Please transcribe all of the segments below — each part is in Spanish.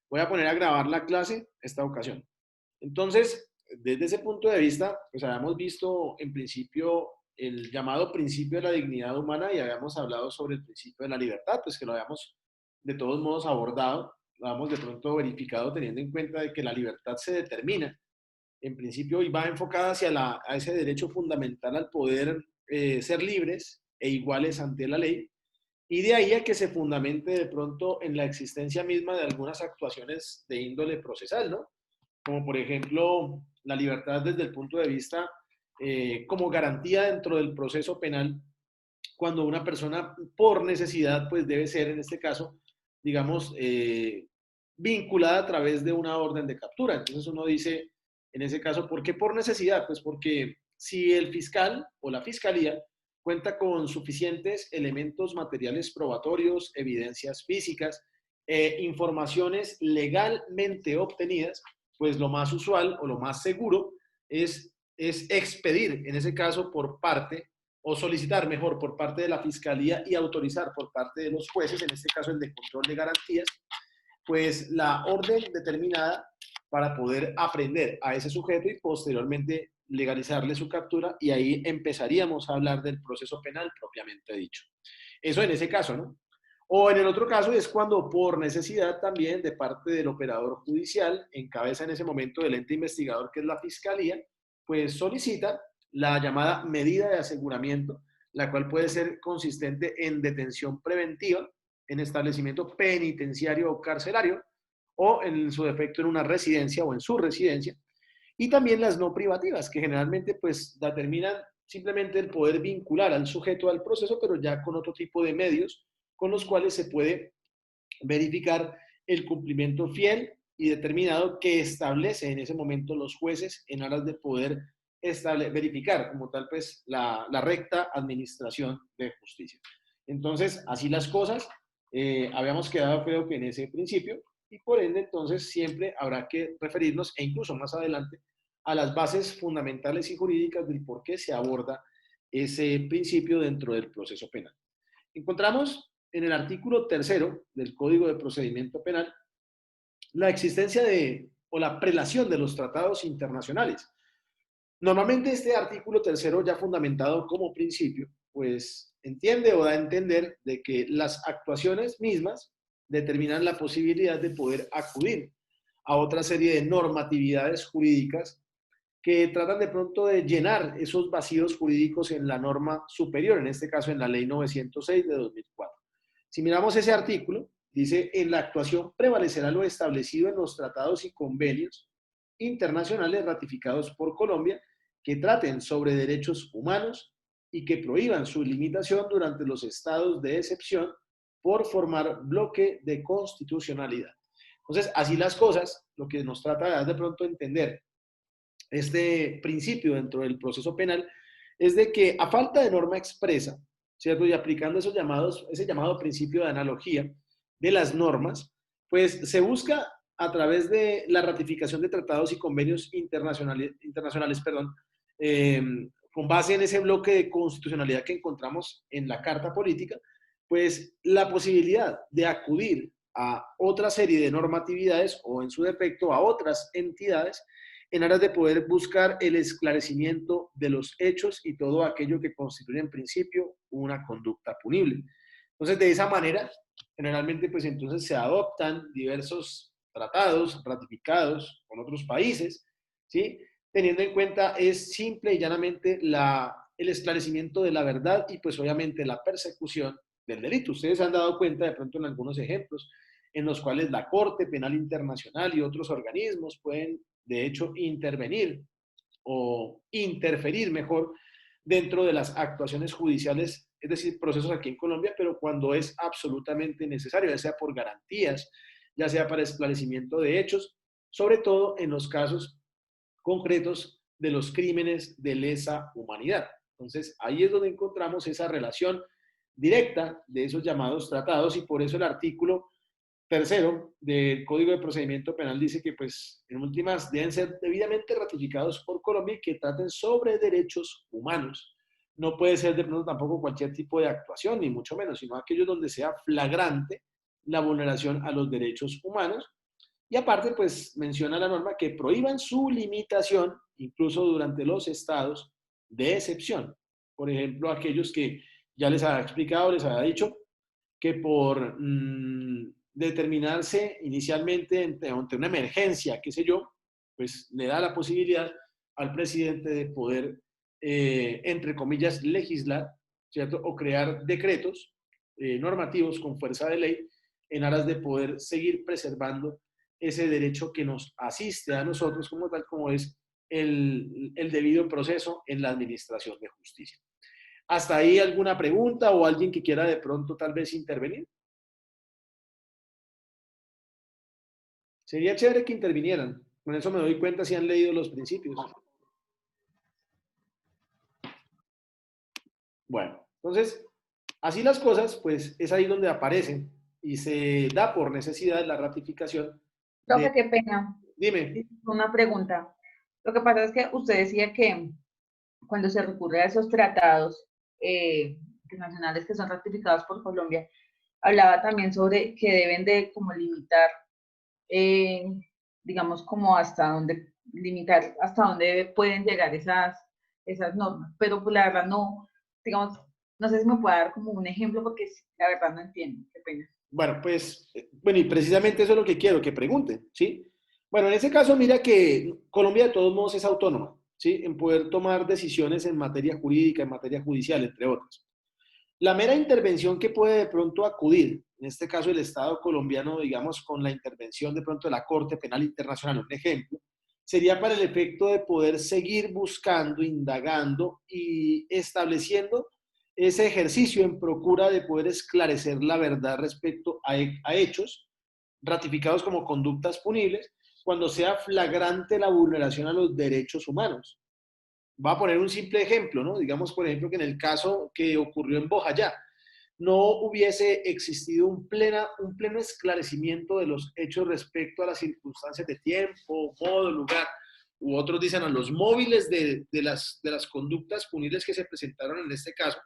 voy a poner a grabar la clase esta ocasión. Entonces, desde ese punto de vista, pues habíamos visto en principio el llamado principio de la dignidad humana y habíamos hablado sobre el principio de la libertad, pues que lo habíamos de todos modos abordado, lo habíamos de pronto verificado teniendo en cuenta de que la libertad se determina en principio y va enfocada hacia a ese derecho fundamental al poder ser libres e iguales ante la ley, y de ahí a que se fundamente de pronto en la existencia misma de algunas actuaciones de índole procesal, ¿no? Como por ejemplo la libertad desde el punto de vista como garantía dentro del proceso penal, cuando una persona por necesidad, pues debe ser en este caso, digamos, vinculada a través de una orden de captura. Entonces uno dice, en ese caso, ¿por qué por necesidad? Pues porque si el fiscal o la fiscalía cuenta con suficientes elementos materiales probatorios, evidencias físicas, informaciones legalmente obtenidas, pues lo más usual o lo más seguro es expedir, en ese caso, por parte o solicitar mejor por parte de la Fiscalía y autorizar por parte de los jueces, en este caso el de control de garantías, pues la orden determinada para poder aprender a ese sujeto y posteriormente legalizarle su captura y ahí empezaríamos a hablar del proceso penal propiamente dicho. Eso en ese caso, ¿no? O en el otro caso es cuando por necesidad también de parte del operador judicial, en cabeza en ese momento del ente investigador que es la Fiscalía, pues solicita la llamada medida de aseguramiento, la cual puede ser consistente en detención preventiva, en establecimiento penitenciario o carcelario, o en su defecto en una residencia o en su residencia, y también las no privativas, que generalmente pues determinan simplemente el poder vincular al sujeto al proceso, pero ya con otro tipo de medios con los cuales se puede verificar el cumplimiento fiel y determinado que establece en ese momento los jueces en aras de poder verificar como tal pues la recta administración de justicia. Entonces, así las cosas, habíamos quedado creo que en ese principio y por ende entonces siempre habrá que referirnos e incluso más adelante a las bases fundamentales y jurídicas del por qué se aborda ese principio dentro del proceso penal. Encontramos en el artículo tercero del Código de Procedimiento Penal la existencia de o la prelación de los tratados internacionales. Normalmente este artículo tercero ya fundamentado como principio, pues entiende o da a entender de que las actuaciones mismas determinan la posibilidad de poder acudir a otra serie de normatividades jurídicas que tratan de pronto de llenar esos vacíos jurídicos en la norma superior, en este caso en la Ley 906 de 2004. Si miramos ese artículo, dice, en la actuación prevalecerá lo establecido en los tratados y convenios internacionales ratificados por Colombia que traten sobre derechos humanos y que prohíban su limitación durante los estados de excepción por formar bloque de constitucionalidad. Entonces, así las cosas, lo que nos trata de pronto entender este principio dentro del proceso penal es de que a falta de norma expresa, ¿cierto? Y aplicando esos llamados, ese llamado principio de analogía de las normas, pues se busca a través de la ratificación de tratados y convenios internacionales, perdón, eh, con base en ese bloque de constitucionalidad que encontramos en la Carta Política, pues la posibilidad de acudir a otra serie de normatividades o en su defecto a otras entidades en aras de poder buscar el esclarecimiento de los hechos y todo aquello que constituye en principio una conducta punible. Entonces, de esa manera, generalmente, pues entonces se adoptan diversos tratados ratificados con otros países, ¿sí? Teniendo en cuenta es simple y llanamente el esclarecimiento de la verdad y pues obviamente la persecución del delito. Ustedes se han dado cuenta de pronto en algunos ejemplos en los cuales la Corte Penal Internacional y otros organismos pueden de hecho, intervenir o interferir mejor dentro de las actuaciones judiciales, es decir, procesos aquí en Colombia, pero cuando es absolutamente necesario, ya sea por garantías, ya sea para esclarecimiento de hechos, sobre todo en los casos concretos de los crímenes de lesa humanidad. Entonces, ahí es donde encontramos esa relación directa de esos llamados tratados y por eso el artículo tercero del Código de Procedimiento Penal dice que, pues, en últimas deben ser debidamente ratificados por Colombia y que traten sobre derechos humanos. No puede ser de pronto tampoco cualquier tipo de actuación, ni mucho menos, sino aquellos donde sea flagrante la vulneración a los derechos humanos Y aparte, pues menciona la norma que prohíban su limitación, incluso durante los estados de excepción. Por ejemplo, aquellos que ya les había explicado, les había dicho que por determinarse inicialmente ante una emergencia, qué sé yo, pues le da la posibilidad al presidente de poder, entre comillas, legislar, ¿cierto? O crear decretos normativos con fuerza de ley en aras de poder seguir preservando ese derecho que nos asiste a nosotros como tal, como es el debido proceso en la administración de justicia. ¿Hasta ahí alguna pregunta o alguien que quiera de pronto tal vez intervenir? Sería chévere que intervinieran. Con eso me doy cuenta si han leído los principios. Bueno, entonces, así las cosas, pues es ahí donde aparece y se da por necesidad la ratificación de... Profe, qué pena. Dime. Una pregunta. Lo que pasa es que usted decía que cuando se recurre a esos tratados internacionales que son ratificados por Colombia, hablaba también sobre que deben de como limitar, eh, digamos, como hasta dónde, limitar hasta dónde pueden llegar esas normas. Pero pues, la verdad no, digamos, no sé si me puede dar como un ejemplo porque la verdad no entiendo. Qué pena. Bueno, pues, bueno, y precisamente eso es lo que quiero, que pregunten, ¿sí? Bueno, en ese caso, mira que Colombia de todos modos es autónoma, ¿sí? En poder tomar decisiones en materia jurídica, en materia judicial, entre otras. La mera intervención que puede de pronto acudir, en este caso el Estado colombiano, digamos, con la intervención de pronto de la Corte Penal Internacional, un ejemplo, sería para el efecto de poder seguir buscando, indagando y estableciendo ese ejercicio en procura de poder esclarecer la verdad respecto a hechos ratificados como conductas punibles cuando sea flagrante la vulneración a los derechos humanos. Va a poner un simple ejemplo, ¿no? Digamos, por ejemplo, que en el caso que ocurrió en Bojayá, no hubiese existido un pleno esclarecimiento de los hechos respecto a las circunstancias de tiempo, modo, lugar, u otros dicen a los móviles de las conductas punibles que se presentaron en este caso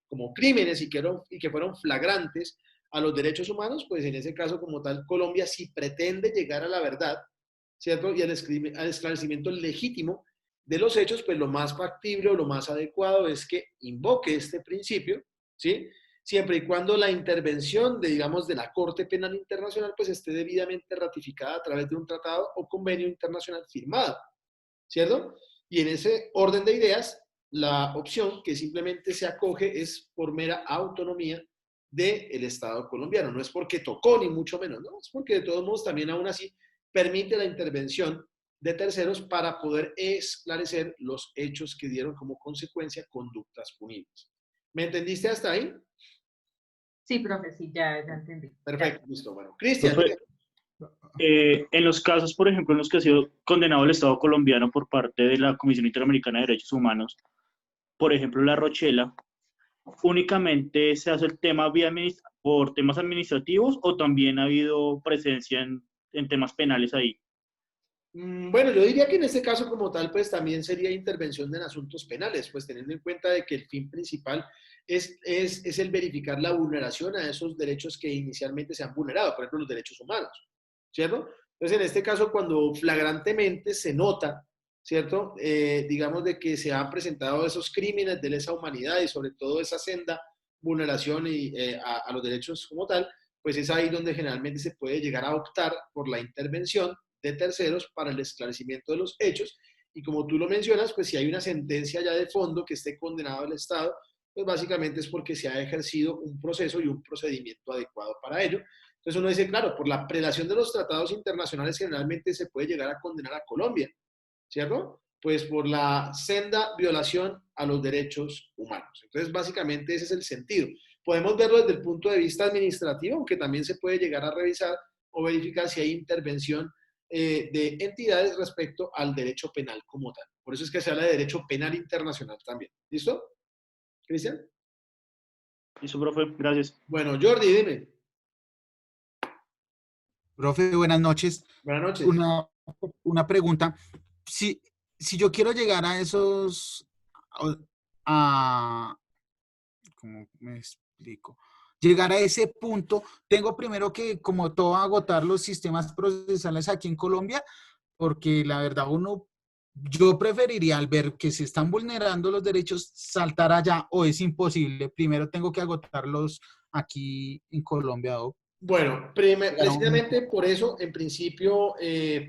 como crímenes y que fueron flagrantes a los derechos humanos, pues en ese caso como tal Colombia si pretende llegar a la verdad, ¿cierto? Y al esclarecimiento legítimo de los hechos, pues lo más factible o lo más adecuado es que invoque este principio, ¿sí? Siempre y cuando la intervención de, digamos, de la Corte Penal Internacional, pues esté debidamente ratificada a través de un tratado o convenio internacional firmado, ¿cierto? Y en ese orden de ideas, la opción que simplemente se acoge es por mera autonomía del Estado colombiano. No es porque tocó, ni mucho menos, ¿no? Es porque de todos modos también aún así permite la intervención de terceros para poder esclarecer los hechos que dieron como consecuencia conductas punibles. ¿Me entendiste hasta ahí? Sí, profe, sí, ya entendí. Perfecto, Gracias. listo. Bueno, Cristian, Profe, en los casos, por ejemplo, en los que ha sido condenado el Estado colombiano por parte de la Comisión Interamericana de Derechos Humanos, por ejemplo, la Rochela, ¿únicamente se hace el tema por temas administrativos o también ha habido presencia en temas penales ahí? bueno, yo diría que en este caso como tal, pues también sería intervención en asuntos penales, pues teniendo en cuenta de que el fin principal es el verificar la vulneración a esos derechos que inicialmente se han vulnerado, por ejemplo, los derechos humanos, ¿cierto? Entonces, en este caso, cuando flagrantemente se nota, ¿cierto? Digamos de que se han presentado esos crímenes de lesa humanidad y sobre todo esa senda vulneración a los derechos como tal, pues es ahí donde generalmente se puede llegar a optar por la intervención de terceros para el esclarecimiento de los hechos. Y como tú lo mencionas, pues si hay una sentencia ya de fondo que esté condenado el Estado, pues básicamente es porque se ha ejercido un proceso y un procedimiento adecuado para ello. Entonces uno dice, claro, por la prelación de los tratados internacionales generalmente se puede llegar a condenar a Colombia, ¿cierto? Pues por la senda violación a los derechos humanos. Entonces básicamente ese es el sentido. Podemos verlo desde el punto de vista administrativo, aunque también se puede llegar a revisar o verificar si hay intervención de entidades respecto al derecho penal como tal. Por eso es que se habla de derecho penal internacional también. ¿Listo? Cristian. Eso, profe, gracias. Bueno, Jordi, dime. Profe, buenas noches. Buenas noches. Una, una pregunta. Si, si yo quiero llegar a esos, a, ¿cómo me explico? llegar a ese punto, tengo primero que, como todo, agotar los sistemas procesales aquí en Colombia, porque la verdad yo preferiría al ver que se están vulnerando los derechos saltar allá o es imposible. Primero tengo que agotarlos aquí en Colombia o Bueno, llegar a precisamente por eso, en principio,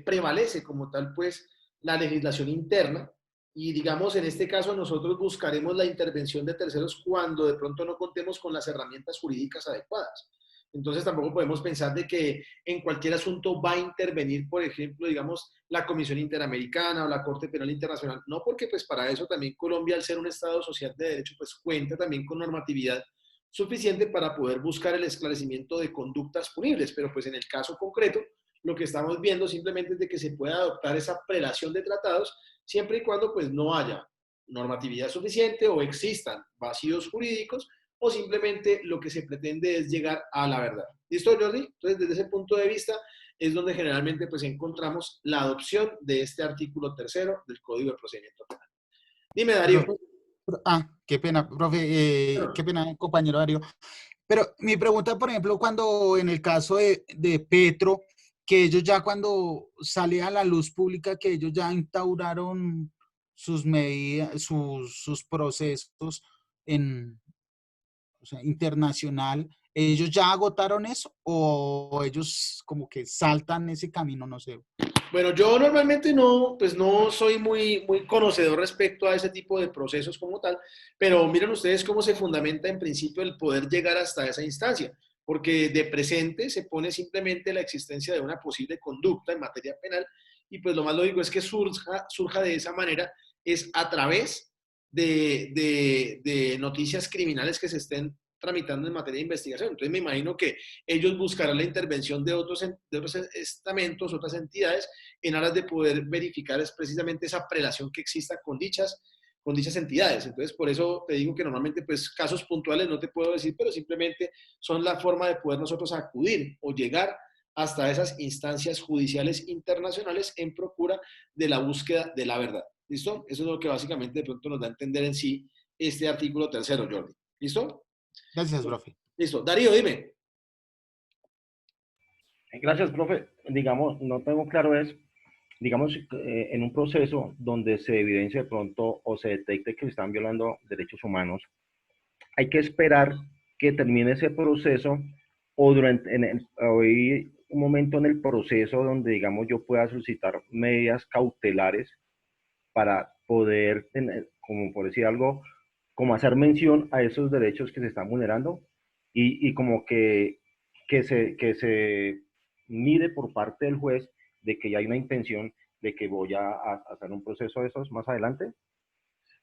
prevalece como tal, pues, la legislación interna y, digamos, en este caso nosotros buscaremos la intervención de terceros cuando de pronto no contemos con las herramientas jurídicas adecuadas. Entonces tampoco podemos pensar de que en cualquier asunto va a intervenir, por ejemplo, digamos, la Comisión Interamericana o la Corte Penal Internacional. No, porque pues para eso también Colombia, al ser un Estado social de derecho, pues cuenta también con normatividad suficiente para poder buscar el esclarecimiento de conductas punibles, pero pues en el caso concreto lo que estamos viendo simplemente es de que se pueda adoptar esa prelación de tratados siempre y cuando pues no haya normatividad suficiente o existan vacíos jurídicos o simplemente lo que se pretende es llegar a la verdad. ¿Listo, Jordi? Entonces, desde ese punto de vista es donde generalmente pues encontramos la adopción de este artículo tercero del Código de Procedimiento Penal. Dime, Darío. Profe, qué pena, profe, qué pena, compañero Darío. Pero mi pregunta, por ejemplo, cuando en el caso de Petro, que ellos ya cuando sale a la luz pública, que ellos ya instauraron sus medidas, sus procesos en, o sea, internacional, ¿ellos ya agotaron eso o ellos como que saltan ese camino? No sé. Bueno, yo normalmente no, pues no soy muy conocedor respecto a ese tipo de procesos como tal, pero miren ustedes cómo se fundamenta en principio el poder llegar hasta esa instancia, porque de presente se pone simplemente la existencia de una posible conducta en materia penal y pues lo más lógico es que surja de esa manera, es a través de noticias criminales que se estén tramitando en materia de investigación. Entonces me imagino que ellos buscarán la intervención de otros estamentos, otras entidades, en aras de poder verificar es precisamente esa prelación que exista con dichas entidades. Entonces, por eso te digo que normalmente, pues, casos puntuales no te puedo decir, pero simplemente son la forma de poder nosotros acudir o llegar hasta esas instancias judiciales internacionales en procura de la búsqueda de la verdad. ¿Listo? Eso es lo que básicamente de pronto nos da a entender en sí este artículo tercero, Jordi. ¿Listo? Gracias, profe. Listo. Darío, dime. Gracias, profe. Digamos, no tengo claro digamos, en un proceso donde se evidencia de pronto o se detecte que se están violando derechos humanos, hay que esperar que termine ese proceso o hay un momento en el proceso donde, digamos, yo pueda solicitar medidas cautelares para poder tener, como por decir algo, como hacer mención a esos derechos que se están vulnerando y como que se mire por parte del juez de que ya hay una intención de que voy a hacer un proceso de esos más adelante.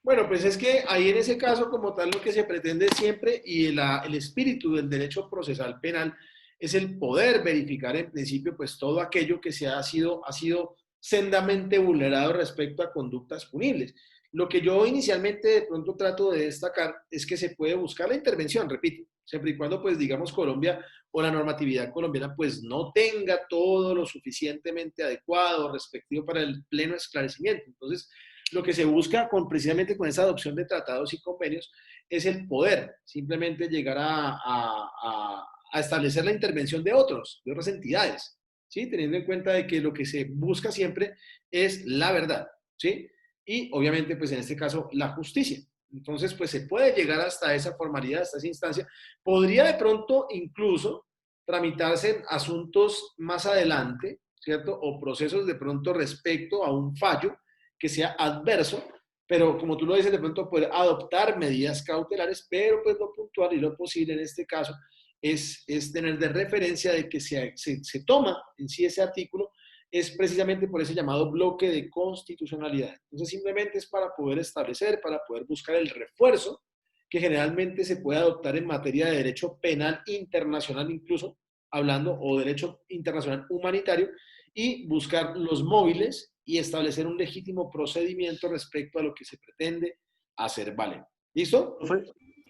Bueno, pues es que ahí en ese caso como tal lo que se pretende siempre y el espíritu del derecho procesal penal es el poder verificar en principio pues todo aquello que ha sido sendamente vulnerado respecto a conductas punibles. Lo que yo inicialmente de pronto trato de destacar es que se puede buscar la intervención, repito, siempre y cuando pues digamos Colombia o la normatividad colombiana pues no tenga todo lo suficientemente adecuado respectivo para el pleno esclarecimiento. Entonces, lo que se busca precisamente con esa adopción de tratados y convenios es el poder simplemente llegar a establecer la intervención de otras entidades, ¿sí? Teniendo en cuenta de que lo que se busca siempre es la verdad, ¿sí? Y obviamente, pues en este caso, la justicia. Entonces, pues se puede llegar hasta esa formalidad, hasta esa instancia. Podría de pronto incluso tramitarse asuntos más adelante, ¿cierto? O procesos de pronto respecto a un fallo que sea adverso, pero como tú lo dices, de pronto poder adoptar medidas cautelares, pero pues lo puntual y lo posible en este caso es tener de referencia de que se toma en sí ese artículo, es precisamente por ese llamado bloque de constitucionalidad. Entonces simplemente es para poder establecer, para poder buscar el refuerzo que generalmente se puede adoptar en materia de derecho penal internacional incluso, hablando, o derecho internacional humanitario, y buscar los móviles y establecer un legítimo procedimiento respecto a lo que se pretende hacer valer. ¿Listo?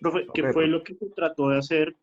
Profe, ¿qué fue lo que se trató de hacer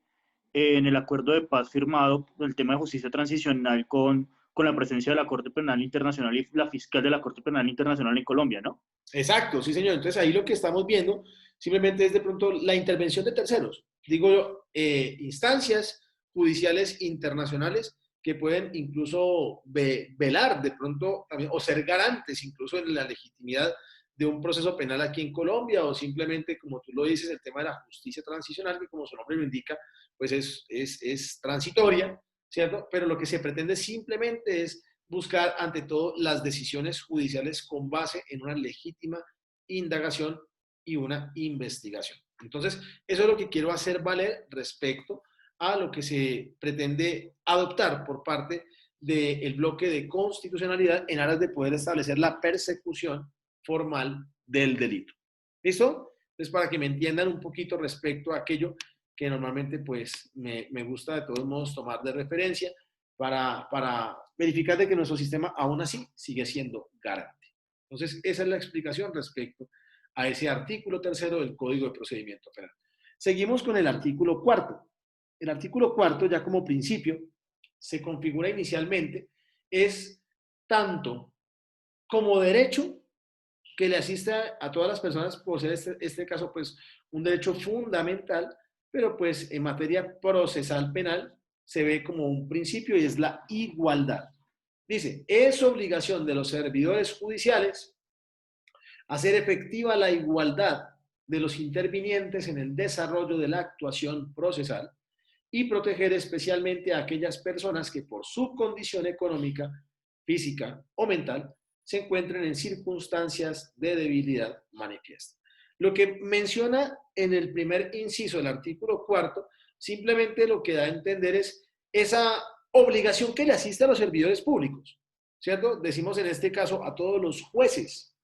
en el acuerdo de paz firmado, el tema de justicia transicional con la presencia de la Corte Penal Internacional y la fiscal de la Corte Penal Internacional en Colombia, ¿no? Exacto, sí señor. Entonces ahí lo que estamos viendo simplemente es de pronto la intervención de terceros. digo yo, instancias judiciales internacionales que pueden incluso velar de pronto también, o ser garantes incluso en la legitimidad de un proceso penal aquí en Colombia, o simplemente, como tú lo dices, el tema de la justicia transicional, que como su nombre lo indica, pues es transitoria, ¿cierto? Pero lo que se pretende simplemente es buscar, ante todo, las decisiones judiciales con base en una legítima indagación y una investigación. Entonces, eso es lo que quiero hacer valer respecto a lo que se pretende adoptar por parte del bloque de constitucionalidad en aras de poder establecer la persecución formal del delito. ¿Listo? Entonces, para que me entiendan un poquito respecto a aquello que normalmente pues me gusta de todos modos tomar de referencia para verificar de que nuestro sistema aún así sigue siendo garante. Entonces, esa es la explicación respecto a ese artículo 3º del Código de Procedimiento Penal. Seguimos con el artículo 4º. El artículo 4º, ya como principio, se configura inicialmente, es tanto como derecho que le asiste a todas las personas, por ser este caso, pues, un derecho fundamental, pero pues en materia procesal penal se ve como un principio y es la igualdad. Dice, es obligación de los servidores judiciales hacer efectiva la igualdad de los intervinientes en el desarrollo de la actuación procesal y proteger especialmente a aquellas personas que por su condición económica, física o mental se encuentren en circunstancias de debilidad manifiesta. Lo que menciona en el primer inciso del artículo 4º, simplemente lo que da a entender es esa obligación que le asiste a los servidores públicos, ¿cierto? Decimos en este caso a todos los jueces,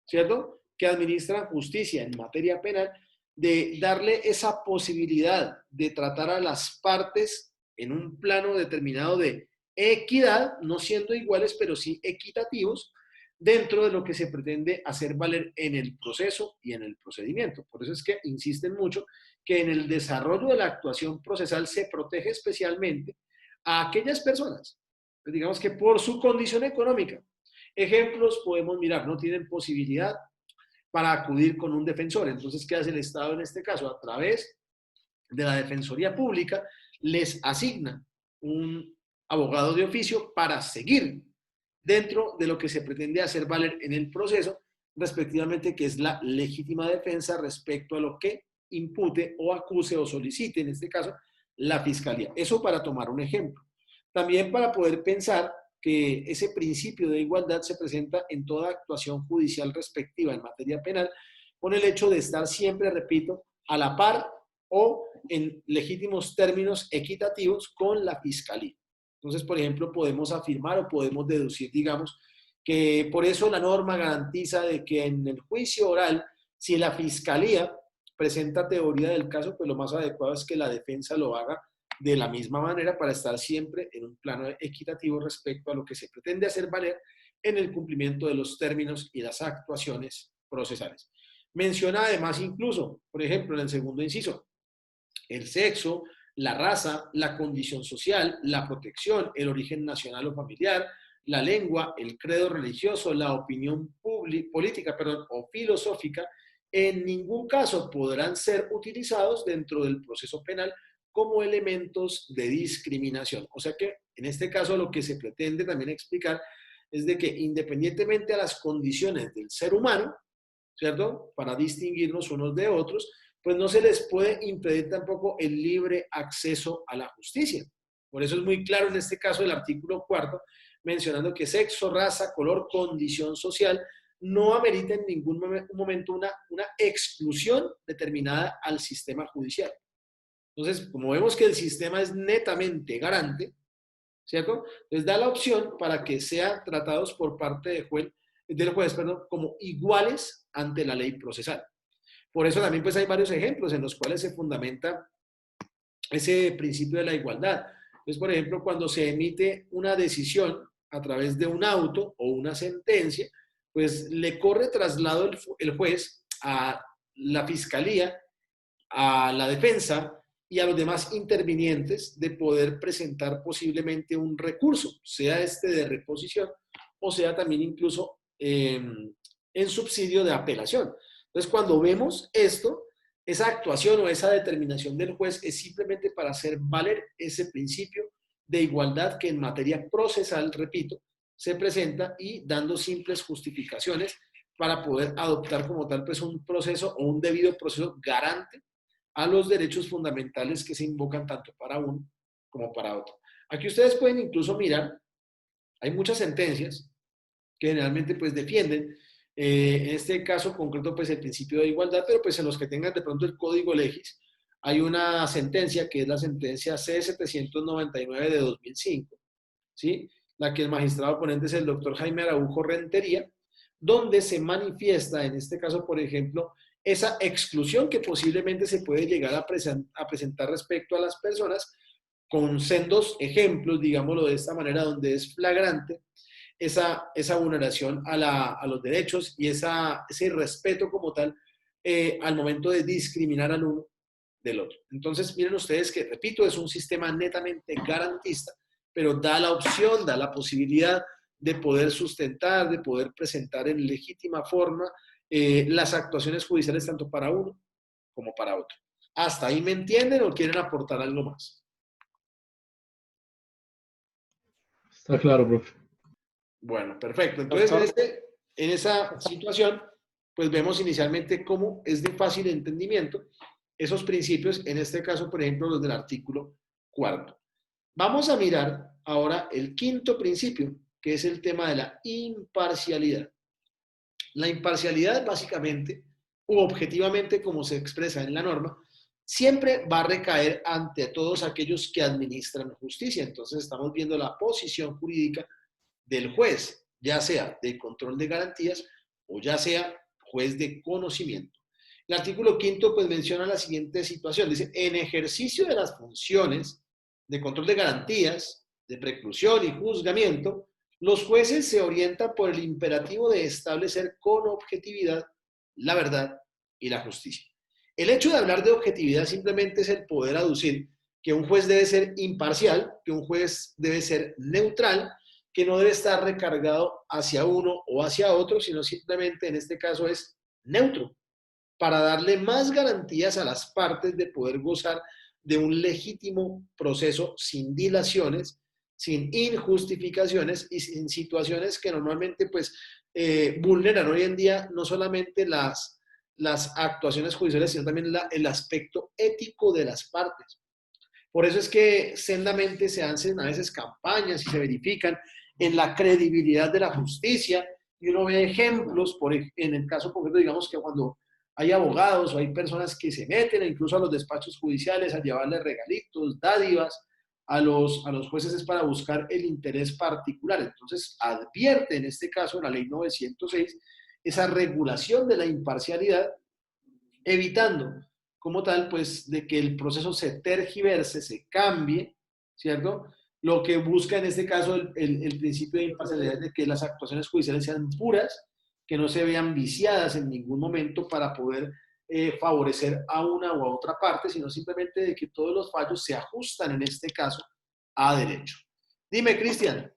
¿cierto? Que administran justicia en materia penal, de darle esa posibilidad de tratar a las partes en un plano determinado de equidad, no siendo iguales, pero sí equitativos, dentro de lo que se pretende hacer valer en el proceso y en el procedimiento. Por eso es que insisten mucho que en el desarrollo de la actuación procesal se protege especialmente a aquellas personas, pues digamos que por su condición económica. Ejemplos podemos mirar, no tienen posibilidad para acudir con un defensor. Entonces, ¿qué hace el Estado en este caso? A través de la Defensoría Pública les asigna un abogado de oficio para seguir dentro de lo que se pretende hacer valer en el proceso, respectivamente, que es la legítima defensa respecto a lo que impute o acuse o solicite, en este caso, la Fiscalía. Eso para tomar un ejemplo. También para poder pensar que ese principio de igualdad se presenta en toda actuación judicial respectiva en materia penal, con el hecho de estar siempre, repito, a la par o en legítimos términos equitativos con la Fiscalía. Entonces, por ejemplo, podemos afirmar o podemos deducir, digamos, que por eso la norma garantiza de que en el juicio oral, si la Fiscalía presenta teoría del caso, pues lo más adecuado es que la defensa lo haga de la misma manera para estar siempre en un plano equitativo respecto a lo que se pretende hacer valer en el cumplimiento de los términos y las actuaciones procesales. Menciona además incluso, por ejemplo, en el segundo inciso, el sexo, la raza, la condición social, la protección, el origen nacional o familiar, la lengua, el credo religioso, la opinión política o filosófica, en ningún caso podrán ser utilizados dentro del proceso penal como elementos de discriminación. O sea que en este caso lo que se pretende también explicar es de que independientemente a las condiciones del ser humano, ¿cierto? Para distinguirnos unos de otros, pues no se les puede impedir tampoco el libre acceso a la justicia. Por eso es muy claro en este caso el artículo 4º, mencionando que sexo, raza, color, condición social no amerita en ningún momento una exclusión determinada al sistema judicial. Entonces, como vemos que el sistema es netamente garante, ¿cierto? Les da la opción para que sean tratados por parte del juez, como iguales ante la ley procesal. Por eso también pues hay varios ejemplos en los cuales se fundamenta ese principio de la igualdad. Entonces, por ejemplo, cuando se emite una decisión a través de un auto o una sentencia, pues le corre traslado el juez a la fiscalía, a la defensa y a los demás intervinientes de poder presentar posiblemente un recurso, sea este de reposición o sea también incluso en subsidio de apelación. Entonces, cuando vemos esto, esa actuación o esa determinación del juez es simplemente para hacer valer ese principio de igualdad que en materia procesal, repito, se presenta y dando simples justificaciones para poder adoptar como tal pues un proceso o un debido proceso garante a los derechos fundamentales que se invocan tanto para uno como para otro. Aquí ustedes pueden incluso mirar, hay muchas sentencias que generalmente pues defienden, en este caso concreto pues el principio de igualdad, pero pues en los que tengan de pronto el código legis, hay una sentencia que es la sentencia C-799 de 2005, ¿sí? La que el magistrado ponente es el doctor Jaime Araujo Rentería, donde se manifiesta, en este caso, por ejemplo, esa exclusión que posiblemente se puede llegar a presentar respecto a las personas, con sendos ejemplos, digámoslo de esta manera, donde es flagrante esa vulneración a los derechos y ese irrespeto como tal al momento de discriminar al uno del otro. Entonces, miren ustedes que, repito, es un sistema netamente garantista, pero da la opción, da la posibilidad de poder sustentar, de poder presentar en legítima forma las actuaciones judiciales tanto para uno como para otro. ¿Hasta ahí me entienden o quieren aportar algo más? Está claro, profe. Bueno, perfecto. Entonces, en esa situación, pues vemos inicialmente cómo es de fácil entendimiento esos principios, en este caso, por ejemplo, los del artículo 4. Vamos a mirar ahora el quinto principio, que es el tema de la imparcialidad. La imparcialidad, básicamente, u objetivamente, como se expresa en la norma, siempre va a recaer ante todos aquellos que administran justicia. Entonces, estamos viendo la posición jurídica del juez, ya sea de control de garantías o ya sea juez de conocimiento. El artículo 5 pues menciona la siguiente situación, dice, en ejercicio de las funciones de control de garantías, de preclusión y juzgamiento, los jueces se orientan por el imperativo de establecer con objetividad la verdad y la justicia. El hecho de hablar de objetividad simplemente es el poder aducir que un juez debe ser imparcial, que un juez debe ser neutral, que no debe estar recargado hacia uno o hacia otro, sino simplemente en este caso es neutro, para darle más garantías a las partes de poder gozar de un legítimo proceso sin dilaciones, sin injustificaciones y sin situaciones que normalmente pues vulneran hoy en día no solamente las actuaciones judiciales, sino también el aspecto ético de las partes. Por eso es que sendamente se hacen a veces campañas y se verifican en la credibilidad de la justicia y uno ve ejemplos, en el caso concreto, digamos que cuando hay abogados o hay personas que se meten incluso a los despachos judiciales a llevarle regalitos, dádivas a los jueces es para buscar el interés particular. Entonces advierte en este caso la ley 906 esa regulación de la imparcialidad, evitando como tal, pues, de que el proceso se tergiverse, se cambie, ¿cierto? Lo que busca en este caso el principio de imparcialidad es de que las actuaciones judiciales sean puras, que no se vean viciadas en ningún momento para poder favorecer a una o a otra parte, sino simplemente de que todos los fallos se ajustan en este caso a derecho. Dime, Cristian.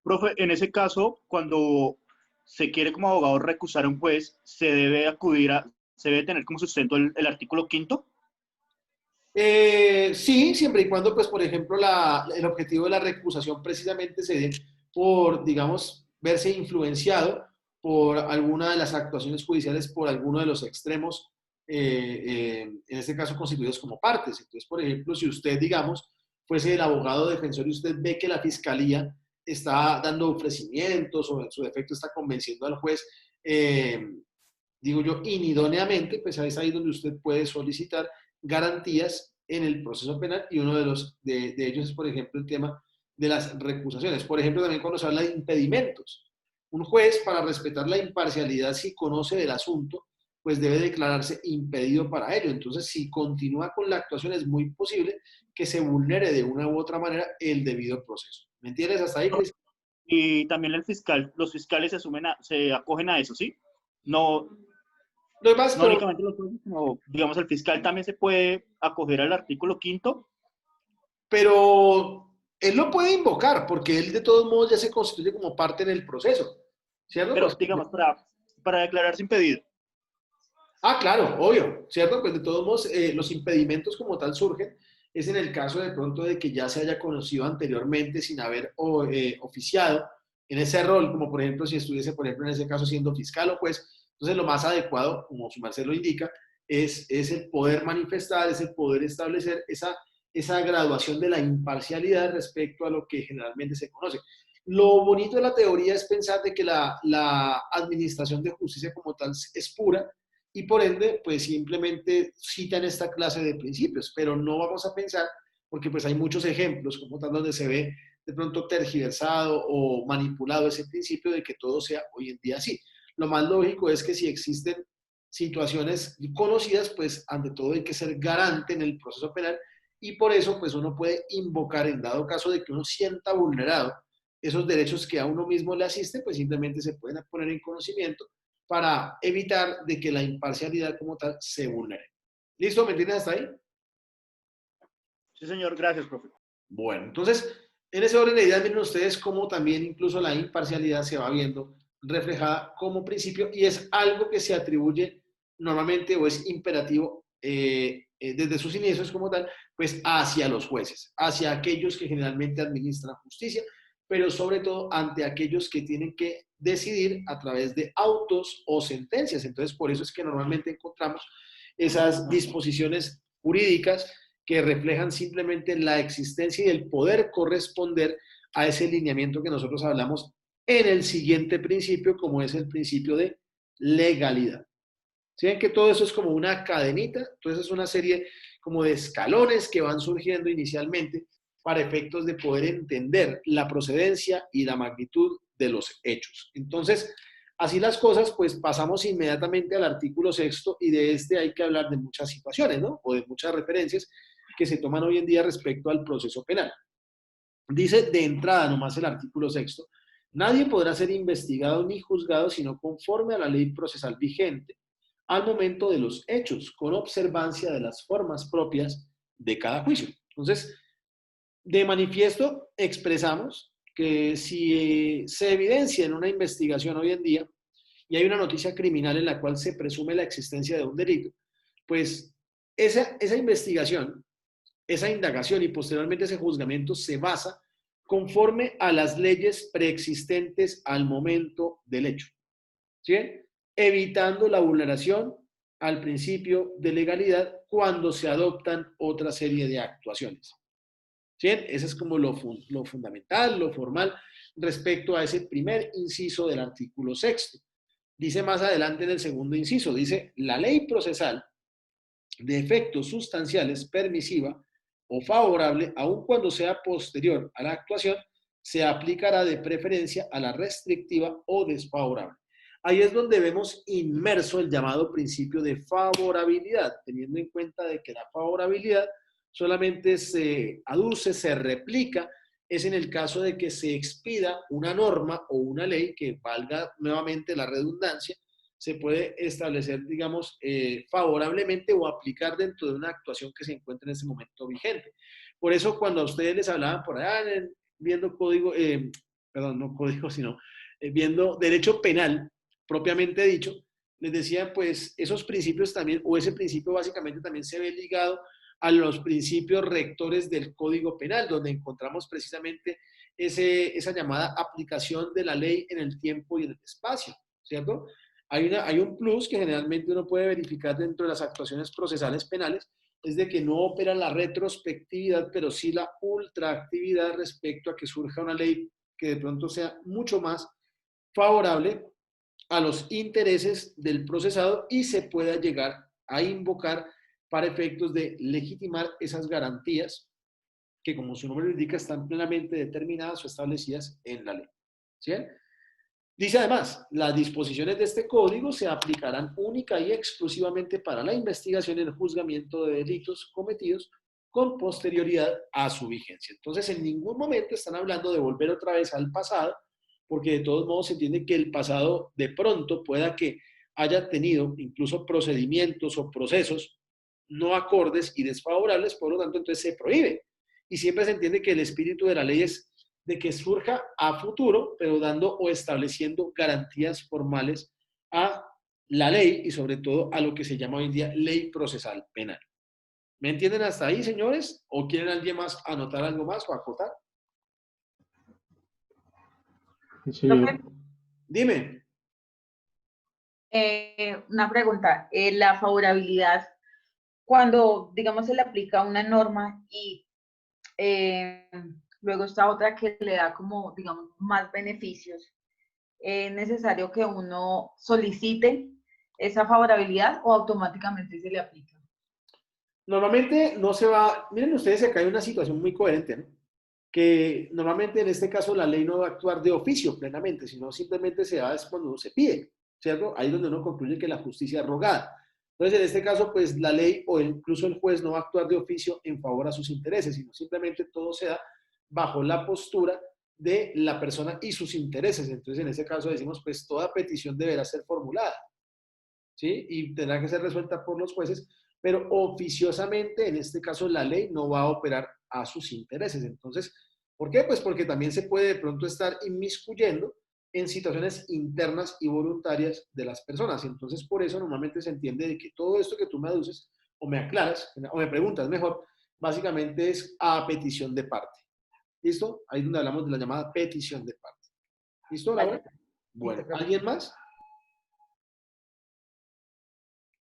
Profe, en ese caso, cuando se quiere como abogado recusar a un juez, se debe tener como sustento el artículo 5. Sí, siempre y cuando, pues, por ejemplo, el objetivo de la recusación precisamente se dé por, digamos, verse influenciado por alguna de las actuaciones judiciales, por alguno de los extremos, en este caso constituidos como partes. Entonces, por ejemplo, si usted, digamos, fuese el abogado defensor y usted ve que la fiscalía está dando ofrecimientos o en su defecto está convenciendo al juez, digo yo, inidóneamente, pues es ahí donde usted puede solicitar garantías en el proceso penal y uno de ellos es, por ejemplo, el tema de las recusaciones. Por ejemplo, también cuando se habla de impedimentos. Un juez, para respetar la imparcialidad, si conoce del asunto, pues debe declararse impedido para ello. Entonces, si continúa con la actuación, es muy posible que se vulnere de una u otra manera el debido proceso. ¿Me entiendes hasta ahí, Cris? Y también los fiscales se acogen a eso, ¿sí? No únicamente los jueces, sino, digamos, el fiscal también se puede acoger al artículo 5. Pero él lo puede invocar, porque él de todos modos ya se constituye como parte del proceso, ¿cierto? Pero, digamos, para declararse impedido. Ah, claro, obvio, ¿cierto? Pues de todos modos, los impedimentos como tal surgen, es en el caso de pronto de que ya se haya conocido anteriormente sin haber oficiado en ese rol, como por ejemplo si estuviese, por ejemplo, en ese caso siendo fiscal o juez. Entonces lo más adecuado, como su merced lo indica, es el poder manifestar, es el poder establecer esa graduación de la imparcialidad respecto a lo que generalmente se conoce. Lo bonito de la teoría es pensar de que la administración de justicia como tal es pura, y por ende, pues simplemente citan esta clase de principios, pero no vamos a pensar, porque pues hay muchos ejemplos como tal donde se ve de pronto tergiversado o manipulado ese principio de que todo sea hoy en día así. Lo más lógico es que si existen situaciones conocidas, pues ante todo hay que ser garante en el proceso penal y por eso pues uno puede invocar en dado caso de que uno sienta vulnerado esos derechos que a uno mismo le asisten, pues simplemente se pueden poner en conocimiento para evitar de que la imparcialidad como tal se vulnere. ¿Listo? ¿Me entiendes hasta ahí? Sí, señor, gracias, profe. Bueno, entonces, en ese orden de ideas, miren ustedes cómo también incluso la imparcialidad se va viendo reflejada como principio y es algo que se atribuye normalmente o es imperativo desde sus inicios como tal, pues hacia los jueces, hacia aquellos que generalmente administran justicia, pero sobre todo ante aquellos que tienen que decidir a través de autos o sentencias. Entonces, por eso es que normalmente encontramos esas disposiciones jurídicas que reflejan simplemente la existencia y el poder corresponder a ese lineamiento que nosotros hablamos en el siguiente principio, como es el principio de legalidad. ¿Sí ven que todo eso es como una cadenita? Entonces es una serie como de escalones que van surgiendo inicialmente para efectos de poder entender la procedencia y la magnitud de los hechos. Entonces, así las cosas, pues pasamos inmediatamente al artículo sexto y de este hay que hablar de muchas situaciones, ¿no? O de muchas referencias que se toman hoy en día respecto al proceso penal. Dice de entrada nomás el artículo sexto, nadie podrá ser investigado ni juzgado sino conforme a la ley procesal vigente al momento de los hechos, con observancia de las formas propias de cada juicio. Entonces, de manifiesto expresamos que si se evidencia en una investigación hoy en día y hay una noticia criminal en la cual se presume la existencia de un delito, pues esa investigación, esa indagación y posteriormente ese juzgamiento se basa conforme a las leyes preexistentes al momento del hecho, ¿sí? Evitando la vulneración al principio de legalidad cuando se adoptan otra serie de actuaciones. ¿Sí? Ese es como lo fundamental, lo formal respecto a ese primer inciso del artículo sexto. Dice más adelante en el segundo inciso, dice, la ley procesal de efectos sustanciales permisiva o favorable, aun cuando sea posterior a la actuación, se aplicará de preferencia a la restrictiva o desfavorable. Ahí es donde vemos inmerso el llamado principio de favorabilidad, teniendo en cuenta de que la favorabilidad solamente se aduce, se replica, es en el caso de que se expida una norma o una ley que valga nuevamente la redundancia, se puede establecer, digamos, favorablemente o aplicar dentro de una actuación que se encuentra en ese momento vigente. Por eso, cuando a ustedes les hablaban por allá, viendo código, perdón, no código, sino viendo derecho penal, propiamente dicho, les decía, pues, esos principios también, o ese principio básicamente también se ve ligado a los principios rectores del Código Penal, donde encontramos precisamente esa llamada aplicación de la ley en el tiempo y en el espacio, ¿cierto? Hay un plus que generalmente uno puede verificar dentro de las actuaciones procesales penales, es de que no opera la retrospectividad, pero sí la ultraactividad respecto a que surja una ley que de pronto sea mucho más favorable a los intereses del procesado y se pueda llegar a invocar para efectos de legitimar esas garantías que, como su nombre lo indica, están plenamente determinadas o establecidas en la ley. ¿Sí? Dice además, las disposiciones de este código se aplicarán única y exclusivamente para la investigación y el juzgamiento de delitos cometidos con posterioridad a su vigencia. Entonces, en ningún momento están hablando de volver otra vez al pasado, porque de todos modos se entiende que el pasado de pronto pueda que haya tenido incluso procedimientos o procesos no acordes y desfavorables, por lo tanto, entonces se prohíbe. Y siempre se entiende que el espíritu de la ley es de que surja a futuro, pero dando o estableciendo garantías formales a la ley y sobre todo a lo que se llama hoy en día ley procesal penal. ¿Me entienden hasta ahí, señores? ¿O quieren alguien más anotar algo más o acotar? Sí, Profe, Dime. una pregunta. La favorabilidad, cuando, digamos, se le aplica una norma y eh, luego está otra que le da como, digamos, más beneficios, ¿es necesario que uno solicite esa favorabilidad o automáticamente se le aplica? Normalmente no se va, miren ustedes, acá hay una situación muy coherente, ¿no? Que normalmente en este caso la ley no va a actuar de oficio plenamente, sino simplemente se da es cuando uno se pide, ¿cierto? Ahí es donde uno concluye que la justicia es rogada. Entonces, en este caso, pues la ley o incluso el juez no va a actuar de oficio en favor a sus intereses, sino simplemente todo se da bajo la postura de la persona y sus intereses. Entonces, en este caso decimos, pues toda petición deberá ser formulada, ¿sí? Y tendrá que ser resuelta por los jueces, pero oficiosamente, en este caso, la ley no va a operar a sus intereses. Entonces, ¿por qué? Pues porque también se puede de pronto estar inmiscuyendo en situaciones internas y voluntarias de las personas. Entonces, por eso normalmente se entiende de que todo esto que tú me aduces o me aclaras o me preguntas mejor, básicamente es a petición de parte. ¿Listo? Ahí es donde hablamos de la llamada petición de parte. ¿Listo, Laura? Vale, listo, Bueno, profe. ¿alguien más?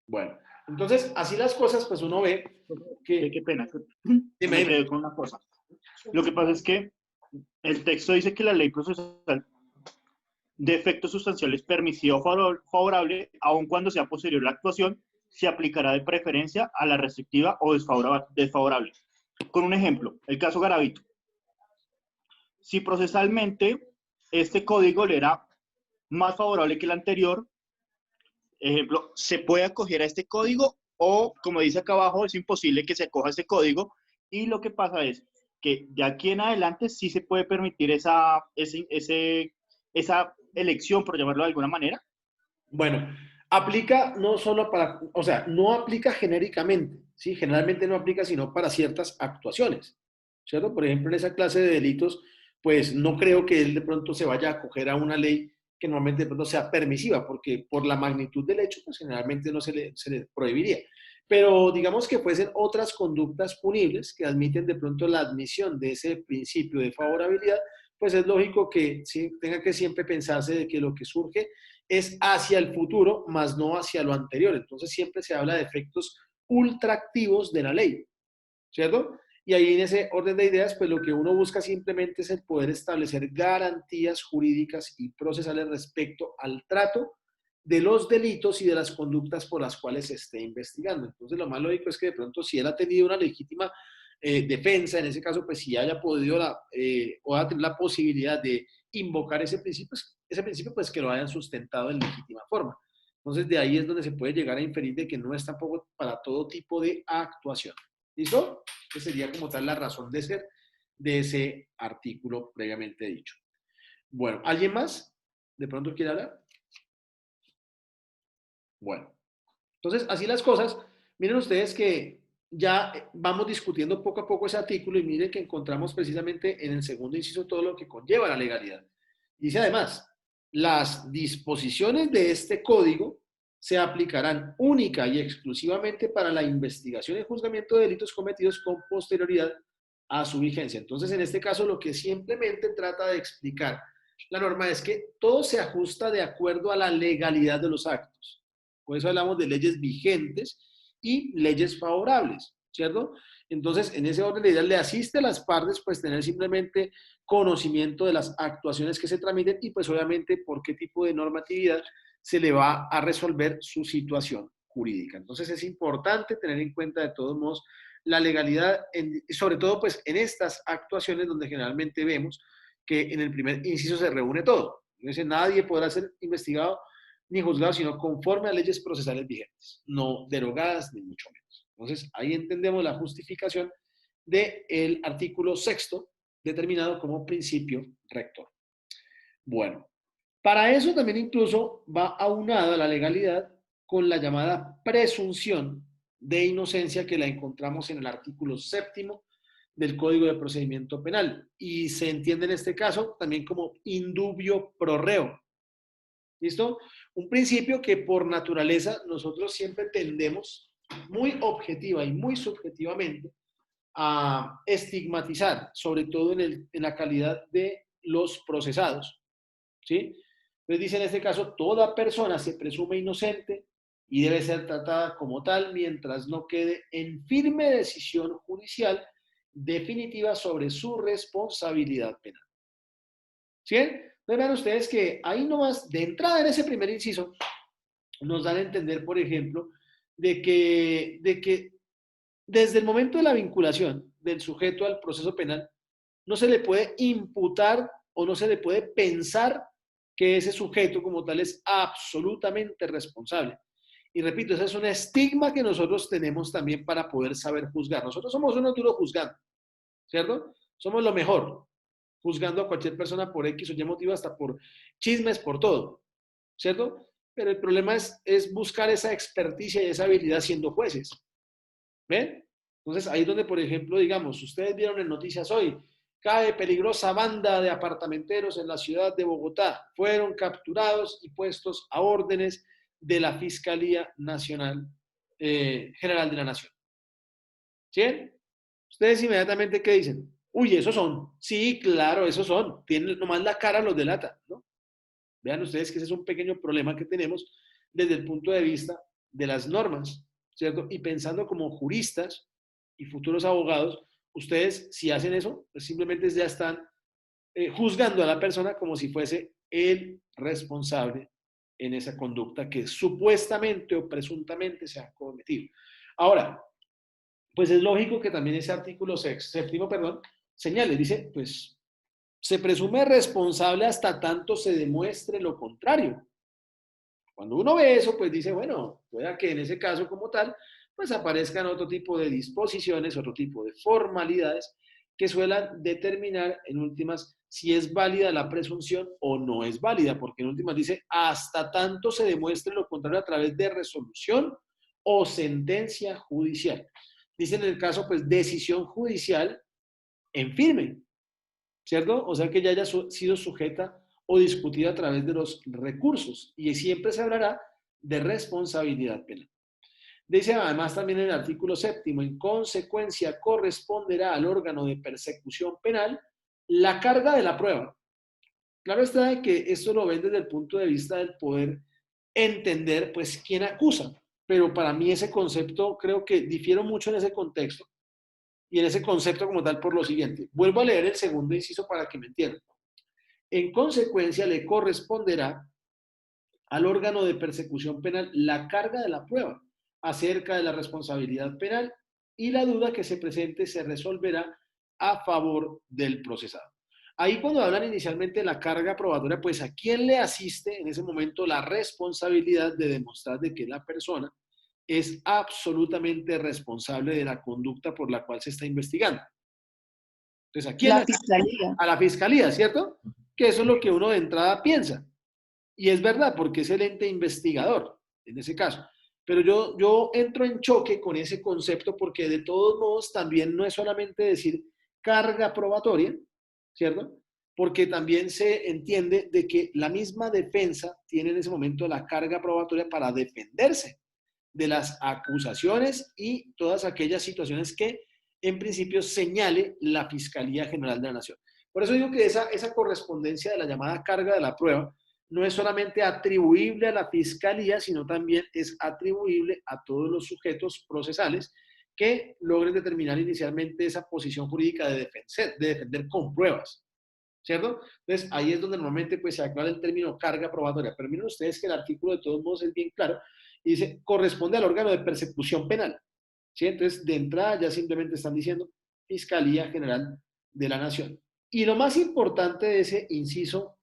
Bueno, entonces, así las cosas, pues uno ve que... Qué pena. Dime, Me dime. quedé con una cosa. Lo que pasa es que el texto dice que la ley procesal de efectos sustanciales permisivo favorable, aun cuando sea posterior la actuación, se aplicará de preferencia a la restrictiva o desfavorable. Con un ejemplo, el caso Garavito. Si procesalmente este código le era más favorable que el anterior, ejemplo, se puede acoger a este código o, como dice acá abajo, es imposible que se acoja a este código y lo que pasa es que de aquí en adelante sí se puede permitir esa elección, por llamarlo de alguna manera. Bueno, aplica no solo para, o sea, no aplica genéricamente, ¿sí? Generalmente no aplica sino para ciertas actuaciones, ¿cierto? Por ejemplo, en esa clase de delitos, pues no creo que él de pronto se vaya a acoger a una ley que normalmente de pronto sea permisiva, porque por la magnitud del hecho, pues generalmente no se le prohibiría. Pero digamos que fuesen otras conductas punibles que admiten de pronto la admisión de ese principio de favorabilidad, pues es lógico que sí, tenga que siempre pensarse de que lo que surge es hacia el futuro, más no hacia lo anterior. Entonces siempre se habla de efectos ultraactivos de la ley, ¿cierto? Y ahí en ese orden de ideas, pues lo que uno busca simplemente es el poder establecer garantías jurídicas y procesales respecto al trato de los delitos y de las conductas por las cuales se esté investigando. Entonces lo más lógico es que de pronto si él ha tenido una legítima defensa, en ese caso, pues si haya podido o ha tenido la posibilidad de invocar ese principio, pues que lo hayan sustentado en legítima forma. Entonces de ahí es donde se puede llegar a inferir de que no es tampoco para todo tipo de actuación. ¿Listo? Esa sería como tal la razón de ser de ese artículo previamente dicho. Bueno, ¿alguien más? ¿De pronto quiere hablar? Bueno, entonces así las cosas. Miren ustedes que ya vamos discutiendo poco a poco ese artículo y miren que encontramos precisamente en el segundo inciso todo lo que conlleva la legalidad. Dice además, las disposiciones de este código se aplicarán única y exclusivamente para la investigación y juzgamiento de delitos cometidos con posterioridad a su vigencia. Entonces, en este caso, lo que simplemente trata de explicar la norma es que todo se ajusta de acuerdo a la legalidad de los actos. Por eso hablamos de leyes vigentes y leyes favorables, ¿cierto? Entonces, en ese orden de ideas le asiste a las partes, pues tener simplemente conocimiento de las actuaciones que se tramiten y pues obviamente por qué tipo de normatividad se le va a resolver su situación jurídica. Entonces es importante tener en cuenta de todos modos la legalidad, sobre todo pues en estas actuaciones donde generalmente vemos que en el primer inciso se reúne todo. Entonces nadie podrá ser investigado ni juzgado, sino conforme a leyes procesales vigentes, no derogadas ni mucho menos. Entonces ahí entendemos la justificación del artículo 6º determinado como principio rector. Bueno, para eso también incluso va aunada la legalidad con la llamada presunción de inocencia que la encontramos en el artículo 7º del Código de Procedimiento Penal y se entiende en este caso también como indubio pro reo. ¿Listo? Un principio que por naturaleza nosotros siempre tendemos, muy objetiva y muy subjetivamente, a estigmatizar, sobre todo en la calidad de los procesados. ¿Sí? Entonces dice en este caso, toda persona se presume inocente y debe ser tratada como tal mientras no quede en firme decisión judicial definitiva sobre su responsabilidad penal. ¿Sí? Entonces vean ustedes que ahí nomás, de entrada en ese primer inciso, nos dan a entender, por ejemplo, de que desde el momento de la vinculación del sujeto al proceso penal, no se le puede imputar o no se le puede pensar que ese sujeto como tal es absolutamente responsable. Y repito, ese es un estigma que nosotros tenemos también para poder saber juzgar. Nosotros somos unos duros juzgando, ¿cierto? Somos lo mejor, juzgando a cualquier persona por X o Y motivo, hasta por chismes, por todo, ¿cierto? Pero el problema es buscar esa experticia y esa habilidad siendo jueces. ¿Ven? Entonces, ahí es donde, por ejemplo, digamos, ustedes vieron en noticias hoy, cae peligrosa banda de apartamenteros en la ciudad de Bogotá. Fueron capturados y puestos a órdenes de la Fiscalía Nacional General de la Nación. ¿Sí? Ustedes inmediatamente, ¿qué dicen? Uy, esos son. Sí, claro, esos son. Tienen nomás la cara los delata, ¿no? Vean ustedes que ese es un pequeño problema que tenemos desde el punto de vista de las normas, ¿cierto? Y pensando como juristas y futuros abogados, ustedes si hacen eso, pues simplemente ya están juzgando a la persona como si fuese el responsable en esa conducta que supuestamente o presuntamente se ha cometido. Ahora, pues es lógico que también ese artículo séptimo, perdón, señale, dice, pues se presume responsable hasta tanto se demuestre lo contrario. Cuando uno ve eso, pues dice, bueno, pueda que en ese caso como tal, pues aparezcan otro tipo de disposiciones, otro tipo de formalidades que suelan determinar en últimas si es válida la presunción o no es válida, porque en últimas dice, hasta tanto se demuestre lo contrario a través de resolución o sentencia judicial. Dice en el caso, pues, decisión judicial en firme, ¿cierto? O sea, que ya haya sido sujeta o discutida a través de los recursos y siempre se hablará de responsabilidad penal. Dice además también en el artículo séptimo, en consecuencia corresponderá al órgano de persecución penal la carga de la prueba. Claro está de que esto lo ven desde el punto de vista del poder entender, pues, quién acusa, pero para mí ese concepto creo que difiero mucho en ese contexto y en ese concepto como tal por lo siguiente. Vuelvo a leer el segundo inciso para que me entiendan. En consecuencia, le corresponderá al órgano de persecución penal la carga de la prueba acerca de la responsabilidad penal y la duda que se presente se resolverá a favor del procesado. Ahí cuando hablan inicialmente de la carga probatoria, pues a quién le asiste en ese momento la responsabilidad de demostrar de que la persona es absolutamente responsable de la conducta por la cual se está investigando. Entonces, ¿a quién? La fiscalía. A la fiscalía, ¿cierto? Que eso es lo que uno de entrada piensa. Y es verdad, porque es el ente investigador, en ese caso. Pero yo entro en choque con ese concepto porque de todos modos también no es solamente decir carga probatoria, ¿cierto? Porque también se entiende de que la misma defensa tiene en ese momento la carga probatoria para defenderse de las acusaciones y todas aquellas situaciones que en principio señale la Fiscalía General de la Nación. Por eso digo que esa correspondencia de la llamada carga de la prueba no es solamente atribuible a la Fiscalía, sino también es atribuible a todos los sujetos procesales que logren determinar inicialmente esa posición jurídica de defender con pruebas, ¿cierto? Entonces, ahí es donde normalmente pues, se aclara el término carga probatoria. Pero miren ustedes que el artículo de todos modos es bien claro y dice, corresponde al órgano de persecución penal, ¿sí? Entonces, de entrada ya simplemente están diciendo Fiscalía General de la Nación. Y lo más importante de ese inciso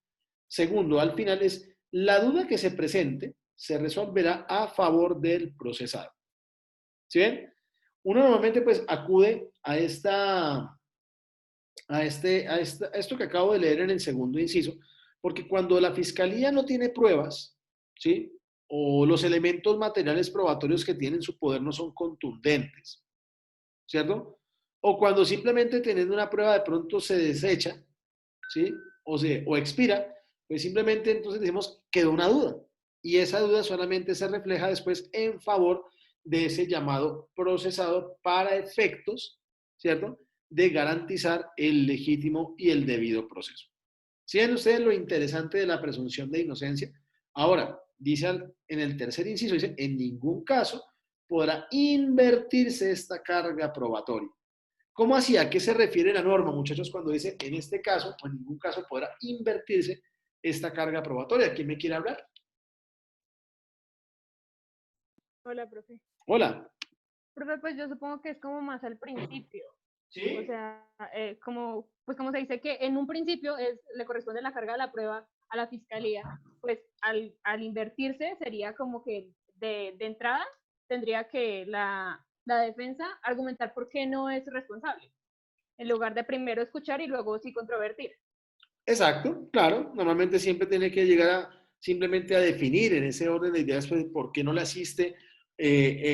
segundo, al final es, la duda que se presente se resolverá a favor del procesado. ¿Sí ven? Uno normalmente pues acude a esto que acabo de leer en el segundo inciso, porque cuando la fiscalía no tiene pruebas, ¿sí? O los elementos materiales probatorios que tienen en su poder no son contundentes, ¿cierto? O cuando simplemente teniendo una prueba de pronto se desecha, ¿sí? O expira, pues simplemente entonces decimos, quedó una duda. Y esa duda solamente se refleja después en favor de ese llamado procesado para efectos, ¿cierto?, de garantizar el legítimo y el debido proceso. ¿Sí ven ustedes lo interesante de la presunción de inocencia? Ahora, dice en el tercer inciso, dice, en ningún caso podrá invertirse esta carga probatoria. ¿Cómo así? ¿A qué se refiere la norma, muchachos, cuando dice en este caso o en ningún caso podrá invertirse esta carga probatoria? ¿Quién me quiere hablar? Hola, profe. Hola. Profe, pues yo supongo que es como más al principio. ¿Sí? O sea, como se dice que en un principio le corresponde la carga de la prueba a la fiscalía, pues al invertirse sería como que de entrada tendría que la defensa argumentar por qué no es responsable, en lugar de primero escuchar y luego sí controvertir. Exacto, claro. Normalmente siempre tiene que llegar simplemente a definir en ese orden de ideas pues, por qué no le asiste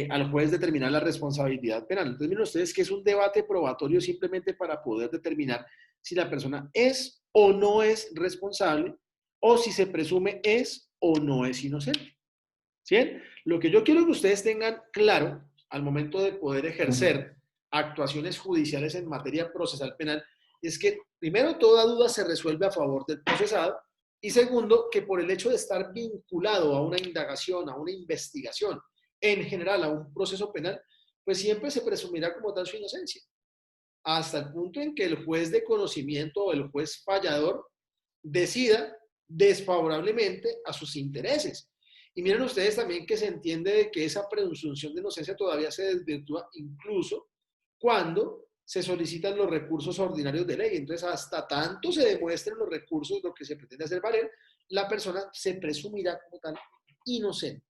al juez determinar la responsabilidad penal. Entonces, miren ustedes que es un debate probatorio simplemente para poder determinar si la persona es o no es responsable o si se presume es o no es inocente. ¿Sí? Lo que yo quiero que ustedes tengan claro al momento de poder ejercer actuaciones judiciales en materia procesal penal es que, primero, toda duda se resuelve a favor del procesado y segundo, que por el hecho de estar vinculado a una indagación, a una investigación, en general a un proceso penal, pues siempre se presumirá como tal su inocencia, hasta el punto en que el juez de conocimiento o el juez fallador decida desfavorablemente a sus intereses. Y miren ustedes también que se entiende de que esa presunción de inocencia todavía se desvirtúa incluso cuando se solicitan los recursos ordinarios de ley. Entonces, hasta tanto se demuestren los recursos, lo que se pretende hacer valer, la persona se presumirá como tal inocente.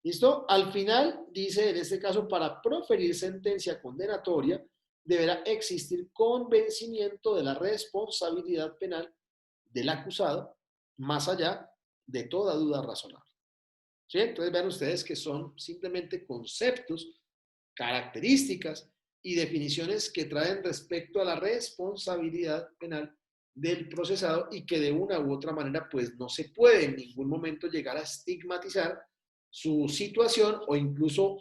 ¿Listo? Al final, dice en este caso, para proferir sentencia condenatoria, deberá existir convencimiento de la responsabilidad penal del acusado, más allá de toda duda razonable. ¿Sí? Entonces vean ustedes que son simplemente conceptos, características y definiciones que traen respecto a la responsabilidad penal del procesado y que de una u otra manera pues no se puede en ningún momento llegar a estigmatizar su situación o incluso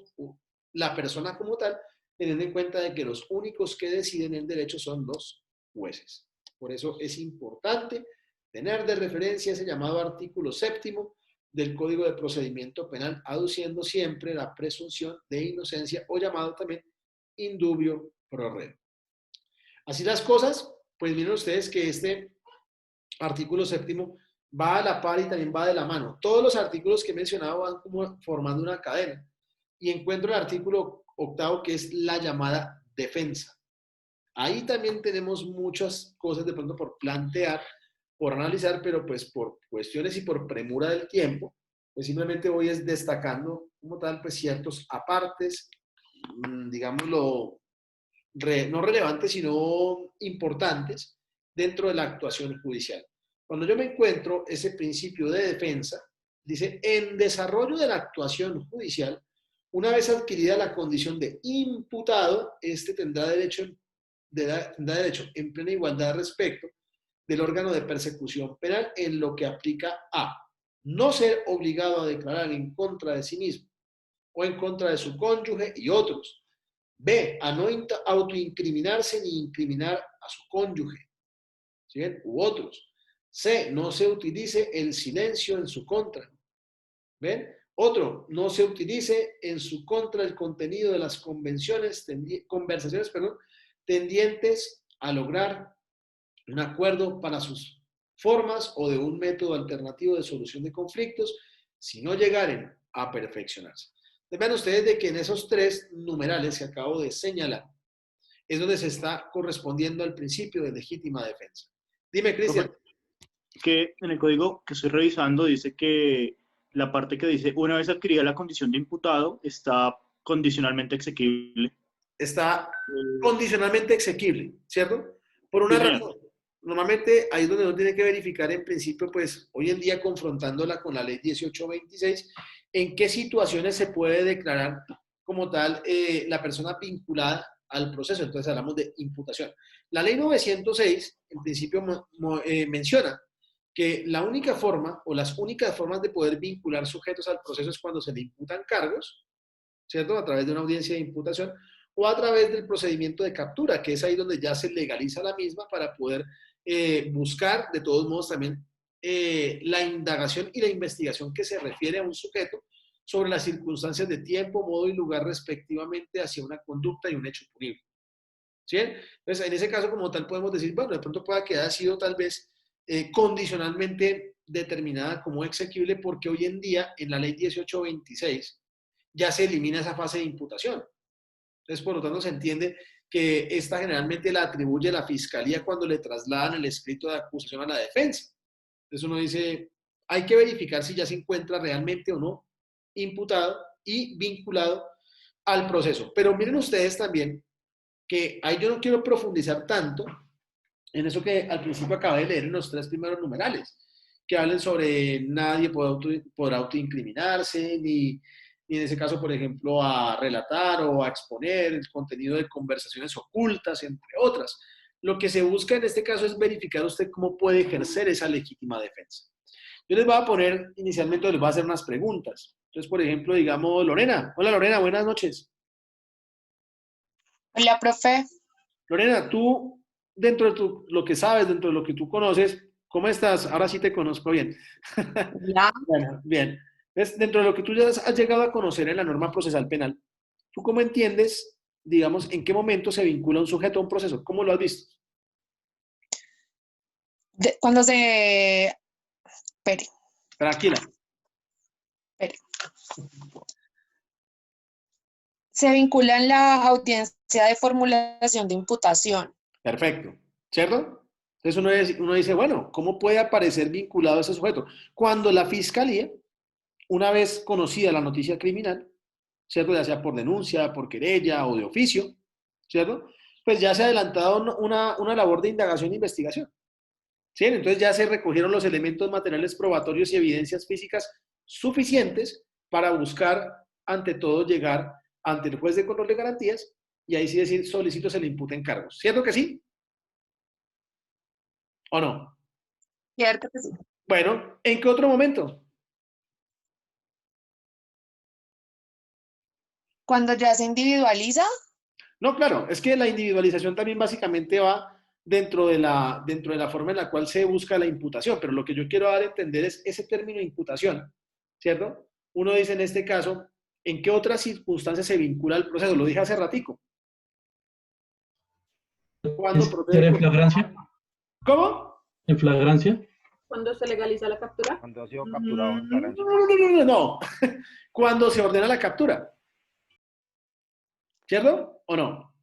la persona como tal, teniendo en cuenta de que los únicos que deciden el derecho son los jueces. Por eso es importante tener de referencia ese llamado artículo 7º del Código de Procedimiento Penal, aduciendo siempre la presunción de inocencia o llamado también indubio pro reo. Así las cosas, pues miren ustedes que este artículo 7º va a la par y también va de la mano. Todos los artículos que he mencionado van como formando una cadena. Y encuentro el artículo 8º que es la llamada defensa. Ahí también tenemos muchas cosas de pronto por plantear, por analizar, pero pues por cuestiones y por premura del tiempo, pues simplemente voy destacando como tal pues ciertos apartes, digámoslo, no relevantes, sino importantes dentro de la actuación judicial. Cuando yo me encuentro ese principio de defensa, dice, en desarrollo de la actuación judicial, una vez adquirida la condición de imputado, este tendrá derecho en plena igualdad respecto del órgano de persecución penal en lo que aplica a no ser obligado a declarar en contra de sí mismo o en contra de su cónyuge y otros. B, a no autoincriminarse ni incriminar a su cónyuge, ¿sí? U otros. C, no se utilice el silencio en su contra. ¿Ven? Otro, no se utilice en su contra el contenido de las conversaciones tendientes a lograr un acuerdo para sus formas o de un método alternativo de solución de conflictos si no llegaren a perfeccionarse. Vean ustedes de que en esos tres numerales que acabo de señalar es donde se está correspondiendo al principio de legítima defensa. Dime, Cristian. Que en el código que estoy revisando dice que la parte que dice una vez adquirida la condición de imputado está condicionalmente exequible. Está condicionalmente exequible, ¿cierto? Por una razón. Normalmente ahí es donde uno tiene que verificar en principio, pues hoy en día confrontándola con la ley 1826, en qué situaciones se puede declarar como tal la persona vinculada al proceso. Entonces hablamos de imputación. La ley 906 en principio menciona que la única forma o las únicas formas de poder vincular sujetos al proceso es cuando se le imputan cargos, ¿cierto? A través de una audiencia de imputación o a través del procedimiento de captura, que es ahí donde ya se legaliza la misma para poder buscar, de todos modos, también la indagación y la investigación que se refiere a un sujeto sobre las circunstancias de tiempo, modo y lugar respectivamente hacia una conducta y un hecho punible. ¿Sí? Entonces, en ese caso, como tal, podemos decir, bueno, de pronto pueda que haya sido tal vez condicionalmente determinada como exequible porque hoy en día, en la ley 1826, ya se elimina esa fase de imputación. Entonces, por lo tanto, se entiende que esta generalmente la atribuye la fiscalía cuando le trasladan el escrito de acusación a la defensa. Entonces uno dice, hay que verificar si ya se encuentra realmente o no imputado y vinculado al proceso. Pero miren ustedes también que ahí yo no quiero profundizar tanto en eso que al principio acabé de leer en los 3 primeros numerales, que hablen sobre nadie podrá autoincriminarse, ni en ese caso, por ejemplo, a relatar o a exponer el contenido de conversaciones ocultas, entre otras. Lo que se busca en este caso es verificar usted cómo puede ejercer esa legítima defensa. Yo les voy a poner, inicialmente les voy a hacer unas preguntas. Entonces, por ejemplo, digamos, Lorena. Hola, Lorena, buenas noches. Hola, profe. Lorena, tú, dentro de lo que sabes, dentro de lo que tú conoces, ¿cómo estás? Ahora sí te conozco bien. Ya. Bueno, bien. Entonces, dentro de lo que tú ya has llegado a conocer en la norma procesal penal, ¿tú cómo entiendes, digamos, en qué momento se vincula un sujeto a un proceso? ¿Cómo lo has visto? Cuando se... Espere, Tranquila. espere. Se vincula en la audiencia de formulación de imputación. Perfecto. ¿Cierto? Entonces uno dice, bueno, ¿cómo puede aparecer vinculado ese sujeto? Cuando la fiscalía, una vez conocida la noticia criminal, ¿cierto? Ya sea por denuncia, por querella o de oficio, ¿cierto? Pues ya se ha adelantado una labor de indagación e investigación. ¿Sí? Entonces ya se recogieron los elementos materiales probatorios y evidencias físicas suficientes para buscar, ante todo, llegar ante el juez de control de garantías y ahí sí decir, solicito se le imputen cargos. ¿Cierto que sí? ¿O no? Cierto que sí. Bueno, ¿en qué otro momento? Cuando ya se individualiza, No, claro, es que la individualización también básicamente va dentro de la forma en la cual se busca la imputación, pero lo que yo quiero dar a entender es ese término imputación, ¿cierto? Uno dice en este caso, ¿en qué otras circunstancias se vincula el proceso? Lo dije hace ratico. ¿Cuándo procede? ¿En flagrancia? ¿Cómo? ¿En flagrancia? Cuando se legaliza la captura. Cuando ha sido capturado en flagrancia. No. Cuando se ordena la captura. ¿Cierto? ¿O no?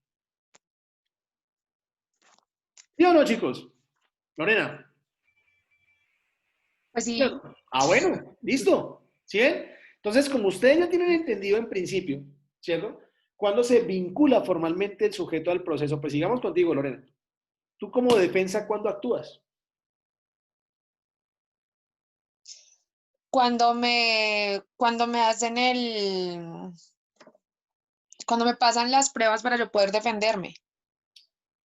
¿Sí o no, chicos? Lorena. pues sí. Ah, bueno, listo. ¿Sí? Entonces, como ustedes ya tienen entendido en principio, ¿cierto? Cuando se vincula formalmente el sujeto al proceso, pues sigamos contigo, Lorena. Tú como defensa, ¿cuándo actúas? Cuando me hacen cuando me pasan las pruebas para yo poder defenderme.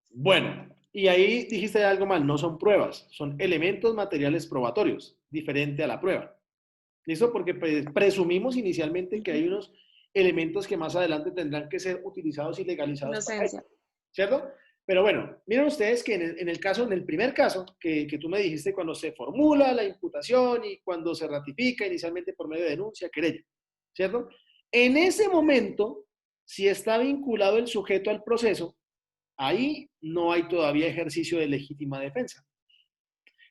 Bueno, y ahí dijiste algo mal, no son pruebas, son elementos materiales probatorios, diferente a la prueba. ¿Listo? Porque presumimos inicialmente que hay unos elementos que más adelante tendrán que ser utilizados y legalizados. Inocencia. ¿Cierto? Pero bueno, miren ustedes que en el primer caso que tú me dijiste, cuando se formula la imputación y cuando se ratifica inicialmente por medio de denuncia, querella, ¿cierto? En ese momento, si está vinculado el sujeto al proceso, ahí no hay todavía ejercicio de legítima defensa.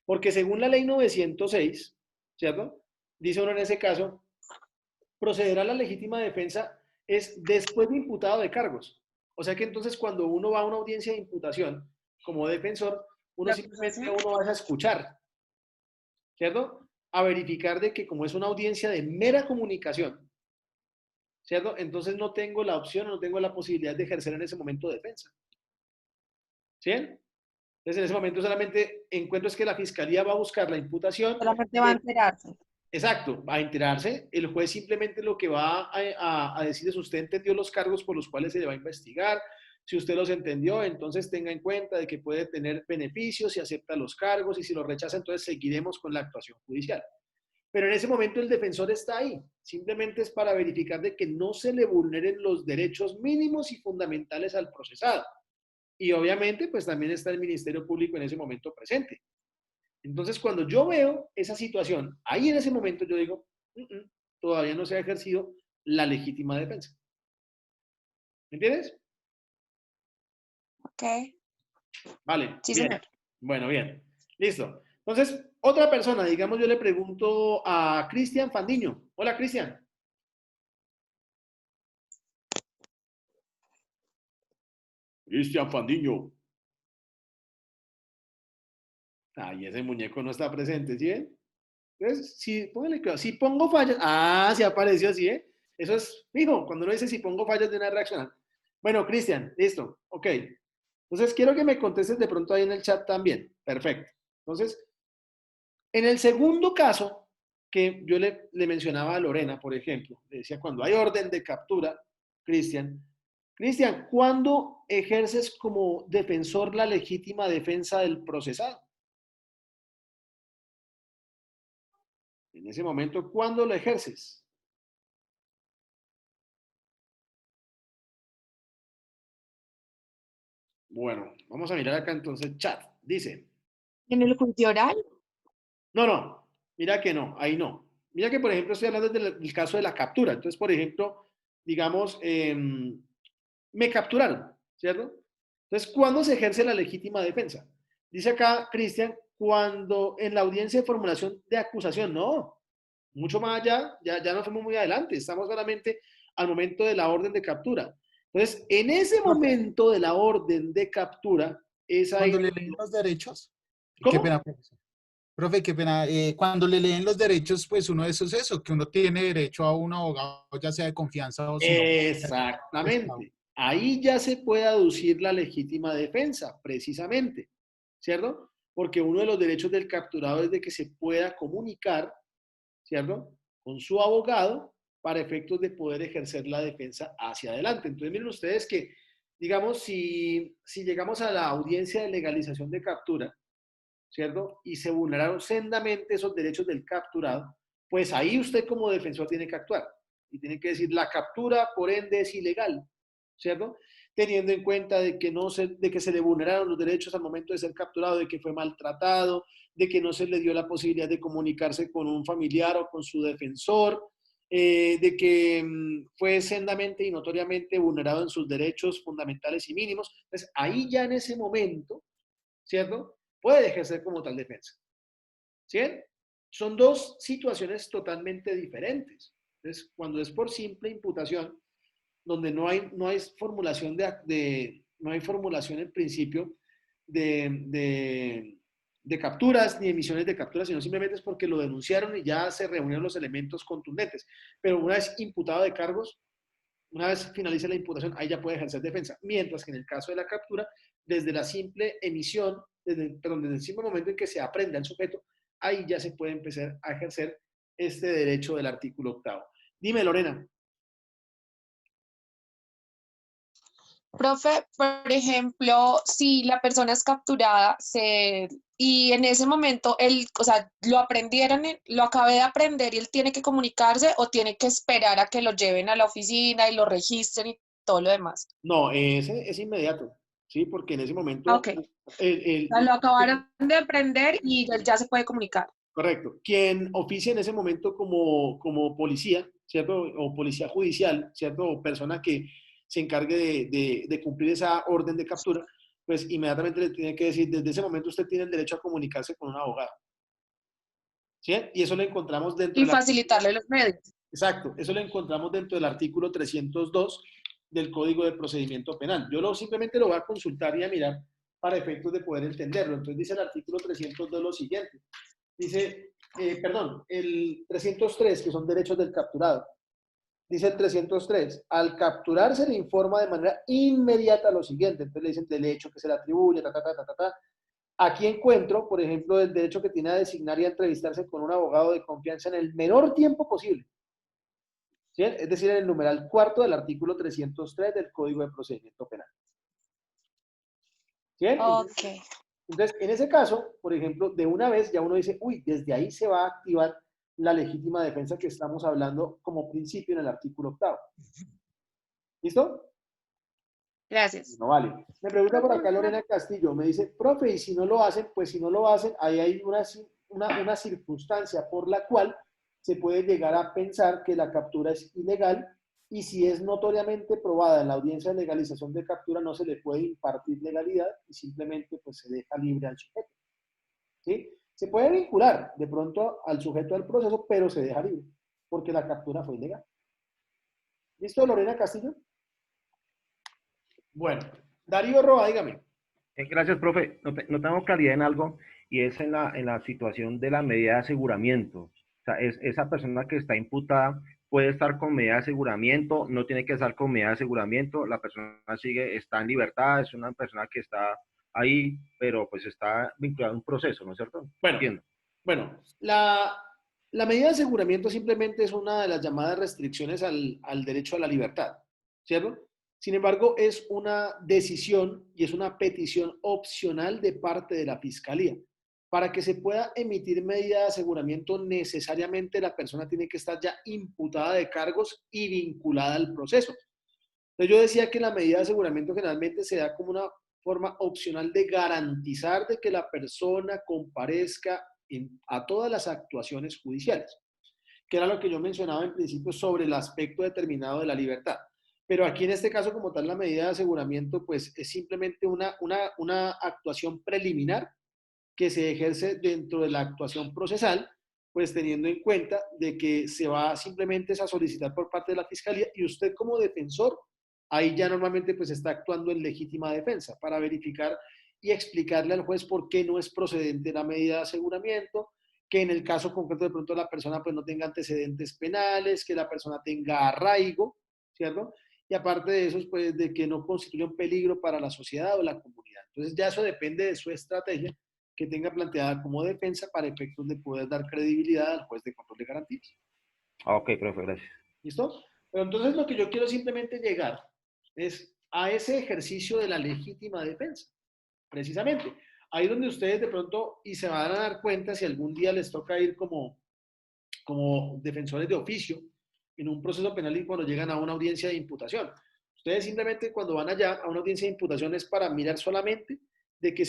Porque según la ley 906, ¿cierto? Dice uno en ese caso, proceder a la legítima defensa es después de imputado de cargos. O sea que entonces cuando uno va a una audiencia de imputación como defensor, uno simplemente va a escuchar, ¿cierto? A verificar de que como es una audiencia de mera comunicación, ¿cierto? Entonces no tengo la opción, no tengo la posibilidad de ejercer en ese momento defensa. ¿Sí? Entonces en ese momento solamente encuentro es que la fiscalía va a buscar la imputación. Solamente va a enterarse. Exacto, va a enterarse. El juez simplemente lo que va a decir es usted entendió los cargos por los cuales se le va a investigar, Si usted los entendió, entonces tenga en cuenta de que puede tener beneficios si acepta los cargos y si los rechaza, entonces seguiremos con la actuación judicial. Pero en ese momento el defensor está ahí. Simplemente es para verificar de que no se le vulneren los derechos mínimos y fundamentales al procesado. Y obviamente, pues también está el Ministerio Público en ese momento presente. Entonces, cuando yo veo esa situación, ahí en ese momento yo digo, todavía no se ha ejercido la legítima defensa. ¿Me entiendes? Ok. Vale, Sí, bien. señor. Bueno, bien. Listo. Entonces, otra persona, digamos, yo le pregunto a Cristian Fandiño. Hola, Cristian. Cristian Fandiño. Ay, ese muñeco no está presente, ¿sí ven? Entonces, si pongo fallas, se apareció así, ¿eh? Eso es fijo, cuando uno dice si pongo fallas de una reacción. Bueno, Cristian, listo, ok. Entonces, quiero que me contestes de pronto ahí en el chat también. Perfecto. Entonces, en el segundo caso, que yo le mencionaba a Lorena, por ejemplo, le decía, cuando hay orden de captura, Cristian, ¿cuándo ejerces como defensor la legítima defensa del procesado? En ese momento, ¿cuándo lo ejerces? Bueno, vamos a mirar acá entonces chat. Dice, ¿En el juicio oral? no, mira que no, ahí no. Mira que, por ejemplo, estoy hablando del caso de la captura. Entonces, por ejemplo, digamos, me capturaron, ¿cierto? Entonces, ¿cuándo se ejerce la legítima defensa? Dice acá, Cristian, cuando en la audiencia de formulación de acusación, no, mucho más allá, ya no fuimos muy adelante, estamos solamente al momento de la orden de captura. Entonces, en ese Profe, momento de la orden de captura, es ahí. cuando le leen los derechos, qué ¿Cómo? pena, profesor. Profe, qué pena. Cuando le leen los derechos, pues uno de esos es eso, que uno tiene derecho a un abogado, ya sea de confianza o si no. Exactamente. Ahí ya se puede aducir la legítima defensa, precisamente, ¿cierto? Porque uno de los derechos del capturado es de que se pueda comunicar, ¿cierto? Con su abogado para efectos de poder ejercer la defensa hacia adelante. Entonces, miren ustedes que, digamos, si llegamos a la audiencia de legalización de captura, ¿cierto? Y se vulneraron sendamente esos derechos del capturado, pues ahí usted como defensor tiene que actuar y tiene que decir, la captura por ende es ilegal, ¿cierto? Teniendo en cuenta de que, de que se le vulneraron los derechos al momento de ser capturado, de que fue maltratado, de que no se le dio la posibilidad de comunicarse con un familiar o con su defensor, de que fue sendamente y notoriamente vulnerado en sus derechos fundamentales y mínimos. Entonces, ahí ya en ese momento, ¿cierto? Puede ejercer como tal defensa. ¿Sí? Son dos situaciones totalmente diferentes. Entonces, cuando es por simple imputación, donde no hay formulación no hay formulación en principio de capturas ni emisiones de capturas, sino simplemente es porque lo denunciaron y ya se reunieron los elementos contundentes. Pero una vez imputado de cargos, una vez finalice la imputación, ahí ya puede ejercer defensa. Mientras que en el caso de la captura, desde la simple emisión, desde el simple momento en que se aprende al sujeto, ahí ya se puede empezar a ejercer este derecho del artículo 8º. Dime, Lorena. Profe, por ejemplo, si la persona es capturada y en ese momento o sea, lo aprendieron, lo acabé de aprender y él tiene que comunicarse o tiene que esperar a que lo lleven a la oficina y lo registren y todo lo demás. No, es inmediato, ¿sí? Porque en ese momento, Ok, o sea, lo acabaron de aprender y él ya se puede comunicar. correcto, quien oficia en ese momento como policía, ¿cierto? O policía judicial, ¿cierto? O persona que se encargue de cumplir esa orden de captura, pues inmediatamente le tiene que decir, desde ese momento usted tiene el derecho a comunicarse con un abogado. ¿Sí? Y eso lo encontramos dentro Y del facilitarle los medios. Exacto, eso lo encontramos dentro del artículo 302 del Código de Procedimiento Penal. Simplemente lo voy a consultar y a mirar para efectos de poder entenderlo. Entonces dice el artículo 302 lo siguiente. Dice, el 303, que son derechos del capturado. Dice el 303, al capturar se le informa de manera inmediata lo siguiente. Entonces le dicen del hecho que se le atribuye, Aquí encuentro, por ejemplo, el derecho que tiene a designar y a entrevistarse con un abogado de confianza en el menor tiempo posible. ¿Sí? Es decir, en el numeral 4 del artículo 303 del Código de Procedimiento Penal. ¿Sí? Ok. Entonces, en ese caso, por ejemplo, de una vez ya uno dice, uy, desde ahí se va a activar la legítima defensa que estamos hablando como principio en el artículo 8. ¿Listo? Gracias. No vale. Me pregunta por Profe, acá Lorena Castillo, me dice, profe, y si no lo hacen, pues si no lo hacen, ahí hay una circunstancia por la cual se puede llegar a pensar que la captura es ilegal y si es notoriamente probada en la audiencia de legalización de captura, no se le puede impartir legalidad y simplemente pues se deja libre al sujeto. ¿Sí? Se puede vincular de pronto al sujeto del proceso, pero se deja libre, porque la captura fue ilegal. ¿Listo, Lorena Castillo? Bueno, Darío Roa, dígame. Gracias, profe. No tengo claridad en algo y es en la situación de la medida de aseguramiento. O sea, esa persona que está imputada puede estar con medida de aseguramiento, no tiene que estar con medida de aseguramiento, la persona está en libertad, es una persona que está ahí, pero pues está vinculada a un proceso, ¿no es cierto? Bueno, Entiendo. bueno, la medida de aseguramiento simplemente es una de las llamadas restricciones al derecho a la libertad, ¿cierto? Sin embargo, es una decisión y es una petición opcional de parte de la Fiscalía. Para que se pueda emitir medida de aseguramiento, necesariamente la persona tiene que estar ya imputada de cargos y vinculada al proceso. Entonces yo decía que la medida de aseguramiento generalmente se da como una forma opcional de garantizar de que la persona comparezca a todas las actuaciones judiciales, que era lo que yo mencionaba en principio sobre el aspecto determinado de la libertad. Pero aquí en este caso, como tal, la medida de aseguramiento, pues es simplemente una actuación preliminar que se ejerce dentro de la actuación procesal, pues teniendo en cuenta de que se va simplemente a solicitar por parte de la Fiscalía y usted como defensor, ahí ya normalmente pues está actuando en legítima defensa para verificar y explicarle al juez por qué no es procedente la medida de aseguramiento, que en el caso concreto de pronto la persona pues no tenga antecedentes penales, que la persona tenga arraigo, ¿cierto? Y aparte de eso, pues de que no constituya un peligro para la sociedad o la comunidad. Entonces ya eso depende de su estrategia que tenga planteada como defensa para efectos de poder dar credibilidad al juez de control de garantías. Ok, profe, gracias. ¿Listo? Pero entonces lo que yo quiero simplemente llegar es a ese ejercicio de la legítima defensa, precisamente. Ahí donde ustedes de pronto, y se van a dar cuenta si algún día les toca ir como defensores de oficio en un proceso penal y cuando llegan a una audiencia de imputación. Ustedes simplemente cuando van allá a una audiencia de imputación es para mirar solamente de que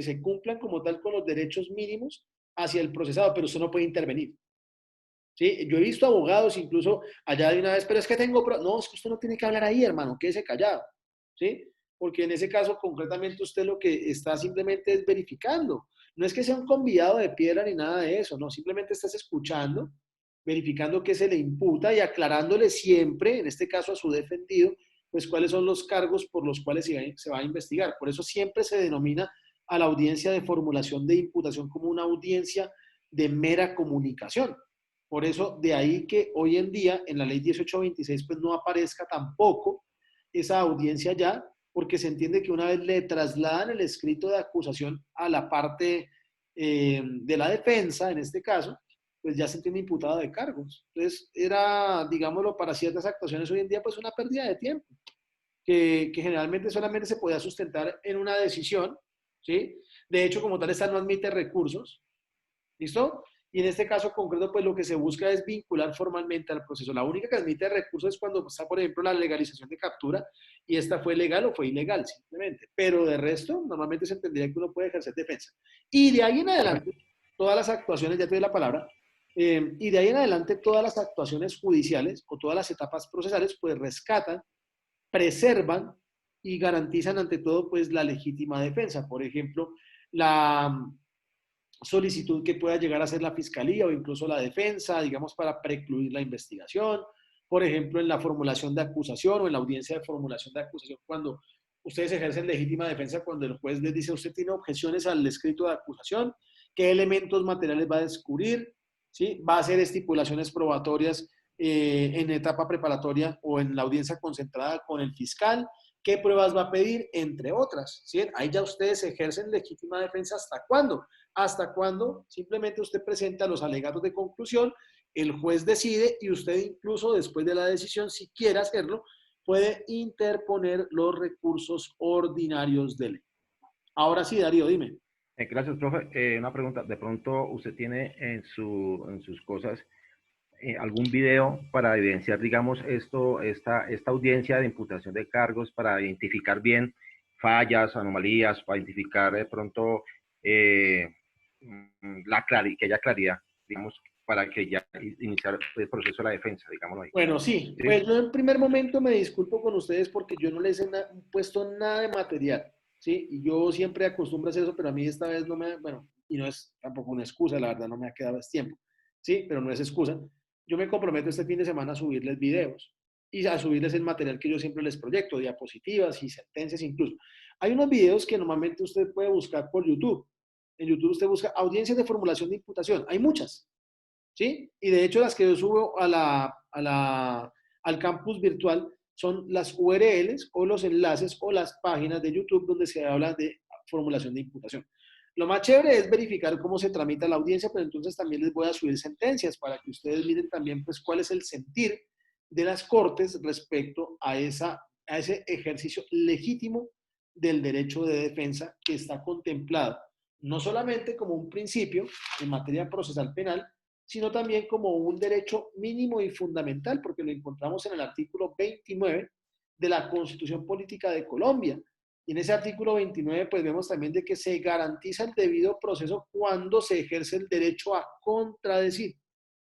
se cumplan como tal con los derechos mínimos hacia el procesado, pero usted no puede intervenir. ¿Sí? Yo he visto abogados incluso allá de una vez, pero es que tengo... No, es que usted no tiene que hablar ahí, hermano, quédese callado. ¿Sí? Porque en ese caso, concretamente, usted lo que está simplemente es verificando. No es que sea un convidado de piedra ni nada de eso, no, simplemente estás escuchando, verificando qué se le imputa y aclarándole siempre, en este caso a su defendido, pues cuáles son los cargos por los cuales se va a investigar. Por eso siempre se denomina a la audiencia de formulación de imputación como una audiencia de mera comunicación. Por eso, de ahí que hoy en día en la ley 1826 pues no aparezca tampoco esa audiencia ya, porque se entiende que una vez le trasladan el escrito de acusación a la parte de la defensa, en este caso, pues ya se entiende imputada de cargos. Entonces, era, digámoslo, para ciertas actuaciones hoy en día, pues una pérdida de tiempo, que generalmente solamente se podía sustentar en una decisión, ¿sí? De hecho, como tal, esta no admite recursos, ¿listo? Y en este caso concreto, pues lo que se busca es vincular formalmente al proceso. La única que admite recursos es cuando está, por ejemplo, la legalización de captura y esta fue legal o fue ilegal, simplemente. Pero de resto, normalmente se entendería que uno puede ejercer defensa. Y de ahí en adelante, todas las actuaciones, ya te doy la palabra, y de ahí en adelante todas las actuaciones judiciales o todas las etapas procesales, pues rescatan, preservan y garantizan ante todo, pues la legítima defensa. Por ejemplo, la solicitud que pueda llegar a hacer la fiscalía o incluso la defensa, digamos, para precluir la investigación. Por ejemplo, en la formulación de acusación o en la audiencia de formulación de acusación, cuando ustedes ejercen legítima defensa, cuando el juez les dice, usted tiene objeciones al escrito de acusación, qué elementos materiales va a descubrir, ¿sí? Va a hacer estipulaciones probatorias en etapa preparatoria o en la audiencia concentrada con el fiscal, qué pruebas va a pedir, entre otras, ¿sí? Ahí ya ustedes ejercen legítima defensa, ¿hasta cuándo? Hasta cuando simplemente usted presenta los alegatos de conclusión, el juez decide y usted incluso después de la decisión, si quiere hacerlo, puede interponer los recursos ordinarios de ley. Ahora sí, Darío, dime. Gracias, profe. Una pregunta. De pronto, ¿usted tiene en sus cosas algún video para evidenciar, digamos, esta audiencia de imputación de cargos para identificar bien fallas, anomalías, para identificar de pronto que haya claridad, digamos, para que ya iniciar el proceso de la defensa, digámoslo ahí? Bueno, sí, ¿Sí? pues yo en primer momento me disculpo con ustedes porque yo no les he puesto nada de material, ¿sí? Y yo siempre acostumbro a hacer eso, pero a mí esta vez no me, bueno, y no es tampoco una excusa, la verdad no me ha quedado es tiempo, ¿sí? Pero no es excusa. Yo me comprometo este fin de semana a subirles videos y a subirles el material que yo siempre les proyecto, diapositivas y sentencias incluso. Hay unos videos que normalmente usted puede buscar por YouTube. En YouTube usted busca audiencias de formulación de imputación. Hay muchas. ¿Sí? Y de hecho las que yo subo al campus virtual son las URLs o los enlaces o las páginas de YouTube donde se habla de formulación de imputación. Lo más chévere es verificar cómo se tramita la audiencia, pero entonces también les voy a subir sentencias para que ustedes miren también pues cuál es el sentir de las cortes respecto a ese ejercicio legítimo del derecho de defensa que está contemplado, no solamente como un principio en materia procesal penal, sino también como un derecho mínimo y fundamental, porque lo encontramos en el artículo 29 de la Constitución Política de Colombia. Y en ese artículo 29, pues vemos también de que se garantiza el debido proceso cuando se ejerce el derecho a contradecir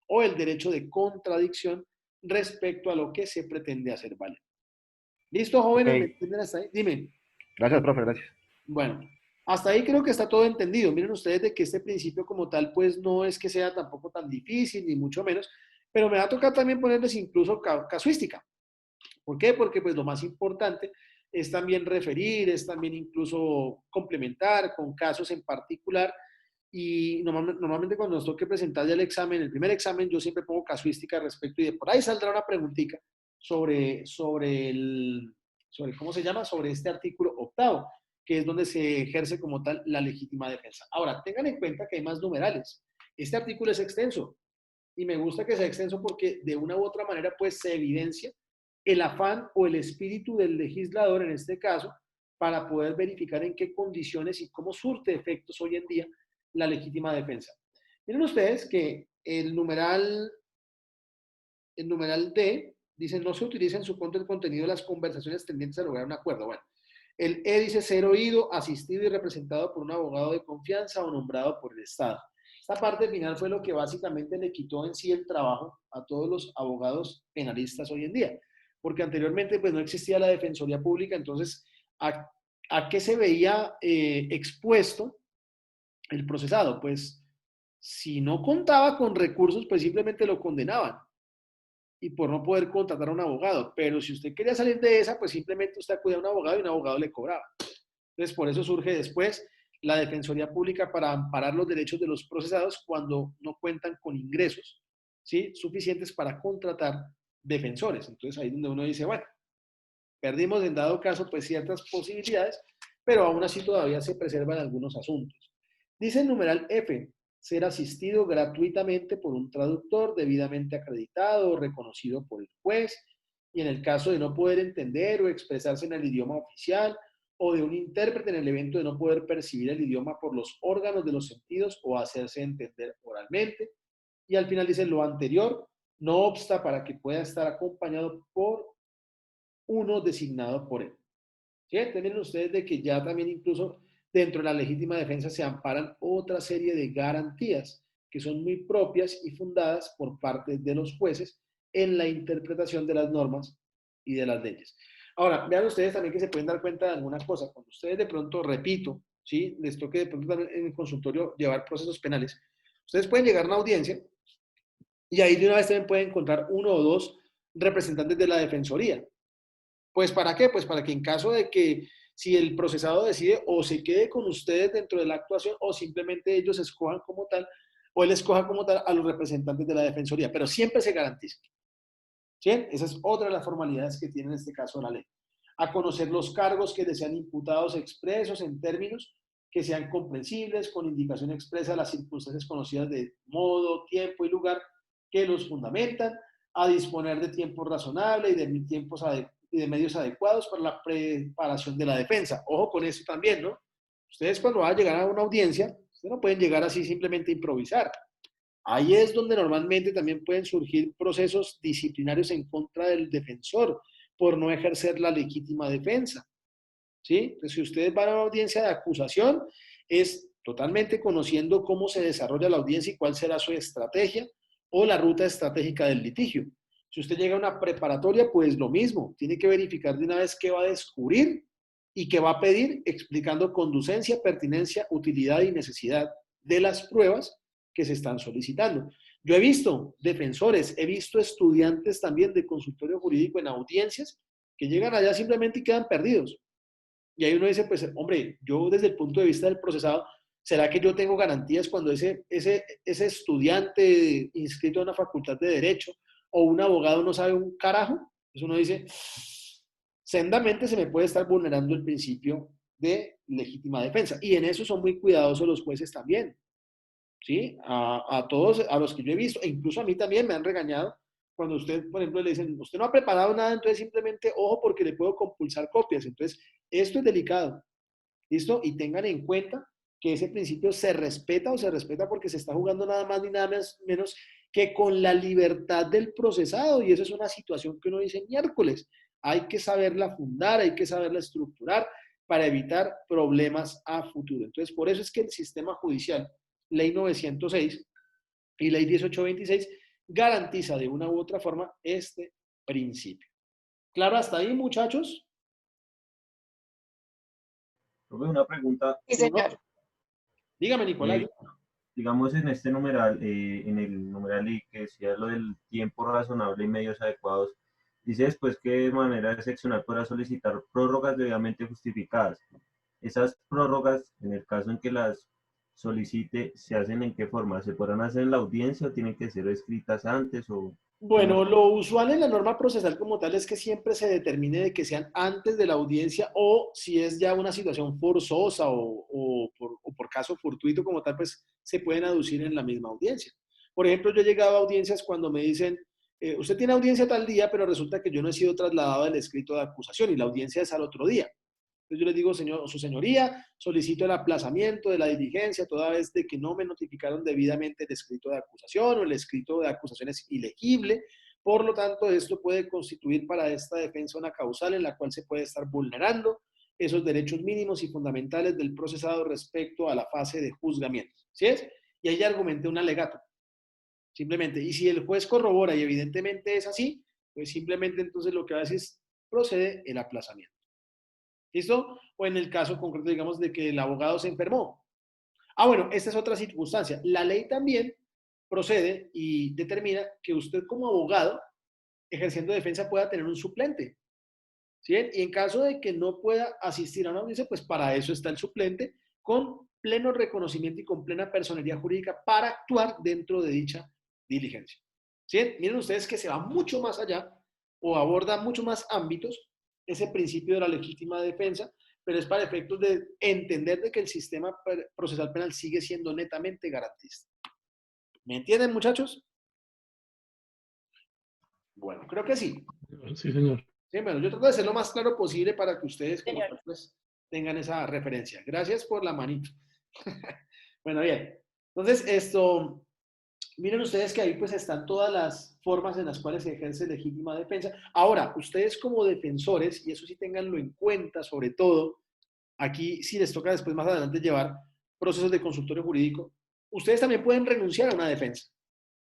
o el derecho de contradicción respecto a lo que se pretende hacer valer. ¿Listo, jóvenes? ¿Me Okay. entienden hasta ahí? Dime. Gracias, profe, gracias. Bueno, hasta ahí creo que está todo entendido. Miren ustedes de que este principio como tal, pues no es que sea tampoco tan difícil, ni mucho menos, pero me va a tocar también ponerles incluso casuística. ¿Por qué? Porque pues lo más importante es también referir, es también incluso complementar con casos en particular. Y normalmente cuando nos toque presentar ya el examen, el primer examen, yo siempre pongo casuística al respecto y de por ahí saldrá una preguntita sobre ¿cómo se llama? Sobre este artículo 8º, que es donde se ejerce como tal la legítima defensa. Ahora, tengan en cuenta que hay más numerales. Este artículo es extenso y me gusta que sea extenso porque de una u otra manera pues se evidencia el afán o el espíritu del legislador en este caso para poder verificar en qué condiciones y cómo surte efectos hoy en día la legítima defensa. Miren ustedes que el numeral D dice no se utiliza en su contra el contenido de las conversaciones tendientes a lograr un acuerdo. Bueno, el E dice ser oído, asistido y representado por un abogado de confianza o nombrado por el Estado. Esta parte final fue lo que básicamente le quitó en sí el trabajo a todos los abogados penalistas hoy en día, porque anteriormente pues no existía la Defensoría Pública, entonces ¿a qué se veía expuesto el procesado? Pues si no contaba con recursos, pues simplemente lo condenaban y por no poder contratar a un abogado. Pero si usted quería salir de esa, pues simplemente usted acudía a un abogado y un abogado le cobraba. Entonces, por eso surge después la Defensoría Pública para amparar los derechos de los procesados cuando no cuentan con ingresos, ¿sí?, suficientes para contratar defensores. Entonces, ahí es donde uno dice, bueno, perdimos en dado caso pues ciertas posibilidades, pero aún así todavía se preservan algunos asuntos. Dice el numeral F, ser asistido gratuitamente por un traductor debidamente acreditado o reconocido por el juez, y en el caso de no poder entender o expresarse en el idioma oficial, o de un intérprete en el evento de no poder percibir el idioma por los órganos de los sentidos o hacerse entender oralmente. Y al final dice lo anterior, no obsta para que pueda estar acompañado por uno designado por él. ¿Sí? Tienen ustedes de que ya también incluso dentro de la legítima defensa se amparan otra serie de garantías que son muy propias y fundadas por parte de los jueces en la interpretación de las normas y de las leyes. Ahora, vean ustedes también que se pueden dar cuenta de alguna cosa. Cuando ustedes de pronto, repito, ¿sí?, les toque de pronto también en el consultorio llevar procesos penales, ustedes pueden llegar a una audiencia y ahí de una vez también pueden encontrar uno o dos representantes de la defensoría. Pues ¿para qué? Pues para que en caso de que si el procesado decide o se quede con ustedes dentro de la actuación o simplemente ellos escojan como tal o él escoja como tal a los representantes de la defensoría, pero siempre se garantiza. ¿Sí? Esa es otra de las formalidades que tiene en este caso la ley. A conocer los cargos que desean imputados expresos en términos que sean comprensibles, con indicación expresa de las circunstancias conocidas de modo, tiempo y lugar que los fundamentan, a disponer de tiempo razonable y de medios adecuados para la preparación de la defensa. Ojo con eso también, ¿no? Ustedes cuando van a llegar a una audiencia, ustedes no pueden llegar así simplemente a improvisar. Ahí es donde normalmente también pueden surgir procesos disciplinarios en contra del defensor por no ejercer la legítima defensa. ¿Sí? Entonces, si ustedes van a una audiencia de acusación, es totalmente conociendo cómo se desarrolla la audiencia y cuál será su estrategia o la ruta estratégica del litigio. Si usted llega a una preparatoria, pues lo mismo, tiene que verificar de una vez qué va a descubrir y qué va a pedir, explicando conducencia, pertinencia, utilidad y necesidad de las pruebas que se están solicitando. Yo he visto defensores, he visto estudiantes también de consultorio jurídico en audiencias que llegan allá simplemente y quedan perdidos. Y ahí uno dice, pues, hombre, yo desde el punto de vista del procesado, ¿será que yo tengo garantías cuando ese estudiante inscrito en una facultad de Derecho o un abogado no sabe un carajo? Entonces uno dice, sendamente se me puede estar vulnerando el principio de legítima defensa. Y en eso son muy cuidadosos los jueces también. ¿Sí? A todos, a los que yo he visto, e incluso a mí también me han regañado cuando usted, por ejemplo, le dicen, usted no ha preparado nada, entonces simplemente, ojo, porque le puedo compulsar copias. Entonces, esto es delicado. ¿Listo? Y tengan en cuenta que ese principio se respeta o se respeta porque se está jugando nada más ni nada menos que con la libertad del procesado. Y eso es una situación que uno dice miércoles. Hay que saberla fundar, hay que saberla estructurar para evitar problemas a futuro. Entonces, por eso es que el sistema judicial, Ley 906 y Ley 1826, garantiza de una u otra forma este principio. ¿Claro hasta ahí, muchachos? Profe, una pregunta. Sí, señor. Dígame, Nicolás. Digamos en este numeral, en el numeral I que decía lo del tiempo razonable y medios adecuados, dice después que de manera excepcional podrá solicitar prórrogas debidamente justificadas. Esas prórrogas, en el caso en que las solicite, ¿se hacen en qué forma? ¿Se podrán hacer en la audiencia o tienen que ser escritas antes? Bueno, lo usual en la norma procesal como tal es que siempre se determine de que sean antes de la audiencia o si es ya una situación forzosa o por caso fortuito como tal, pues se pueden aducir en la misma audiencia. Por ejemplo, yo he llegado a audiencias cuando me dicen, usted tiene audiencia tal día, pero resulta que yo no he sido trasladado del escrito de acusación y la audiencia es al otro día. Entonces yo les digo, señor, su señoría, solicito el aplazamiento de la diligencia toda vez de que no me notificaron debidamente el escrito de acusación o el escrito de acusación es ilegible. Por lo tanto, esto puede constituir para esta defensa una causal en la cual se puede estar vulnerando esos derechos mínimos y fundamentales del procesado respecto a la fase de juzgamiento. ¿Sí es? Y ahí argumenté un alegato. Simplemente. Y si el juez corrobora y evidentemente es así, pues simplemente entonces lo que hace es procede el aplazamiento. ¿Listo? O en el caso concreto, digamos, de que el abogado se enfermó. Ah, bueno, esta es otra circunstancia. La ley también procede y determina que usted como abogado, ejerciendo defensa, pueda tener un suplente. ¿Sí? Y en caso de que no pueda asistir a una audiencia, pues para eso está el suplente, con pleno reconocimiento y con plena personería jurídica para actuar dentro de dicha diligencia. ¿Sí? Miren ustedes que se va mucho más allá o aborda mucho más ámbitos ese principio de la legítima defensa, pero es para efectos de entender de que el sistema procesal penal sigue siendo netamente garantista. ¿Me entienden, muchachos? Bueno, creo que sí. Sí, señor. Sí, bueno, yo trato de ser lo más claro posible para que ustedes como pues, tengan esa referencia. Gracias por la manito. Bueno, bien. Entonces, miren ustedes que ahí pues están todas las formas en las cuales se ejerce legítima defensa. Ahora, ustedes como defensores, y eso sí ténganlo en cuenta, sobre todo, aquí si les toca después más adelante llevar procesos de consultorio jurídico, ustedes también pueden renunciar a una defensa.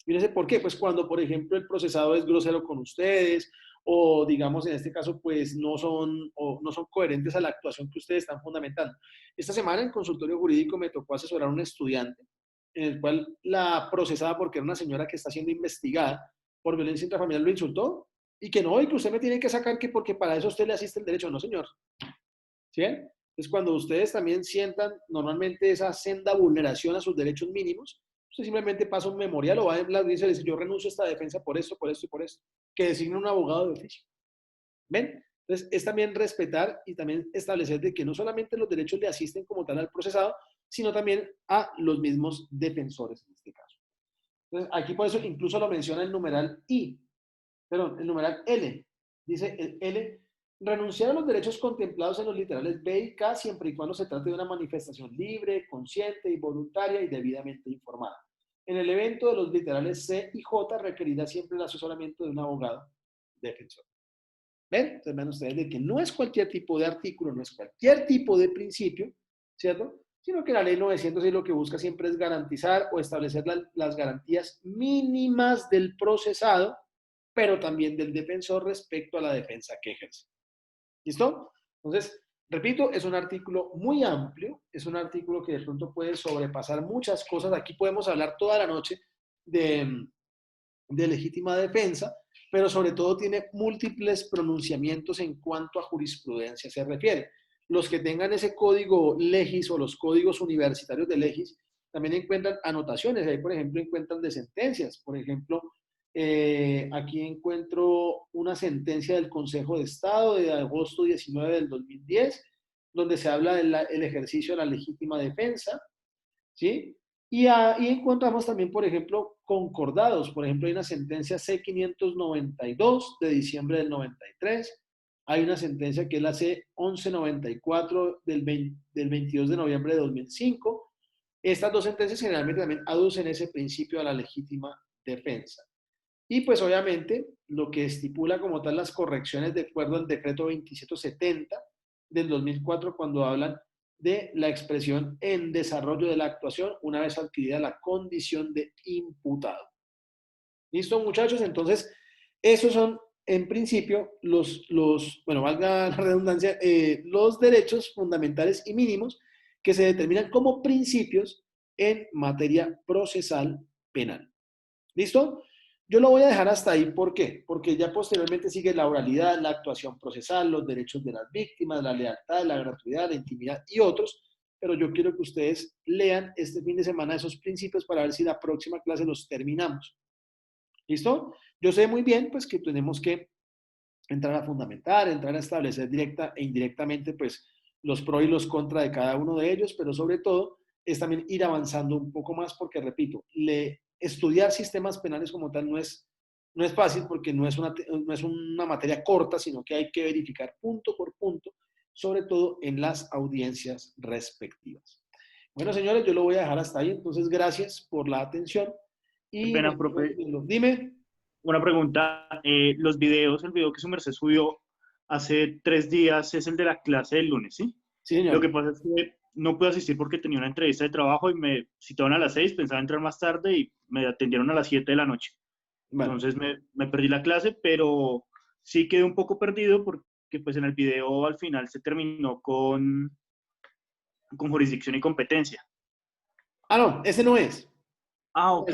Fíjense por qué, pues cuando, por ejemplo, el procesado es grosero con ustedes, o digamos en este caso, pues no son coherentes a la actuación que ustedes están fundamentando. Esta semana en consultorio jurídico me tocó asesorar a un estudiante en el cual la procesada, porque era una señora que está siendo investigada por violencia intrafamiliar, lo insultó, y que no, y que usted me tiene que sacar que porque para eso usted le asiste el derecho, no señor. ¿Sí? Entonces cuando ustedes también sientan normalmente esa senda vulneración a sus derechos mínimos, usted simplemente pasa un memorial o va en la audiencia y dice, yo renuncio a esta defensa por esto, por esto y por esto, que designe un abogado de oficio. ¿Ven? Entonces, es también respetar y también establecer de que no solamente los derechos le asisten como tal al procesado, sino también a los mismos defensores en este caso. Entonces, aquí por eso incluso lo menciona el numeral I, perdón, el numeral L. Dice el L, renunciar a los derechos contemplados en los literales B y K siempre y cuando se trate de una manifestación libre, consciente y voluntaria y debidamente informada. En el evento de los literales C y J requerirá siempre el asesoramiento de un abogado defensor. ¿Ven? Entonces ven ustedes de que no es cualquier tipo de artículo, no es cualquier tipo de principio, ¿cierto? Sino que la ley 906 lo que busca siempre es garantizar o establecer las garantías mínimas del procesado, pero también del defensor respecto a la defensa que ejerce. ¿Listo? Entonces, repito, es un artículo muy amplio, es un artículo que de pronto puede sobrepasar muchas cosas. Aquí podemos hablar toda la noche de legítima defensa, pero sobre todo tiene múltiples pronunciamientos en cuanto a jurisprudencia se refiere. Los que tengan ese código legis o los códigos universitarios de legis también encuentran anotaciones. Ahí, por ejemplo, encuentran de sentencias. Por ejemplo, aquí encuentro una sentencia del Consejo de Estado de agosto 19 del 2010, donde se habla del ejercicio de la legítima defensa, ¿sí? Y encontramos también, por ejemplo, concordados. Por ejemplo, hay una sentencia C592 de diciembre del 93. Hay una sentencia que es la C1194 del 22 de noviembre de 2005. Estas dos sentencias generalmente también aducen ese principio a la legítima defensa. Y pues obviamente lo que estipula como tal las correcciones de acuerdo al decreto 2770 del 2004 cuando hablan de la expresión en desarrollo de la actuación una vez adquirida la condición de imputado. ¿Listo, muchachos? Entonces, esos son en principio bueno, valga la redundancia, los derechos fundamentales y mínimos que se determinan como principios en materia procesal penal. ¿Listo? Yo lo voy a dejar hasta ahí. ¿Por qué? Porque ya posteriormente sigue la oralidad, la actuación procesal, los derechos de las víctimas, la lealtad, la gratuidad, la intimidad y otros. Pero yo quiero que ustedes lean este fin de semana esos principios para ver si la próxima clase los terminamos. ¿Listo? Yo sé muy bien pues que tenemos que entrar a fundamentar, entrar a establecer directa e indirectamente pues los pros y los contras de cada uno de ellos, pero sobre todo es también ir avanzando un poco más porque, repito, estudiar sistemas penales como tal no es fácil porque no es una materia corta, sino que hay que verificar punto por punto, sobre todo en las audiencias respectivas. Bueno, señores, yo lo voy a dejar hasta ahí. Entonces, gracias por la atención. Y pena, profe. Dime. Una pregunta. Los videos, el video que su merced subió hace 3 días es el de la clase del lunes, ¿sí? Sí, señor. Lo que pasa es que no pude asistir porque tenía una entrevista de trabajo y me citaron a las 6, pensaba entrar más tarde y me atendieron a las 7 de la noche. Vale. Entonces me perdí la clase, pero sí quedé un poco perdido porque pues en el video al final se terminó con jurisdicción y competencia. Ah, no, ese no es. Ah, ok.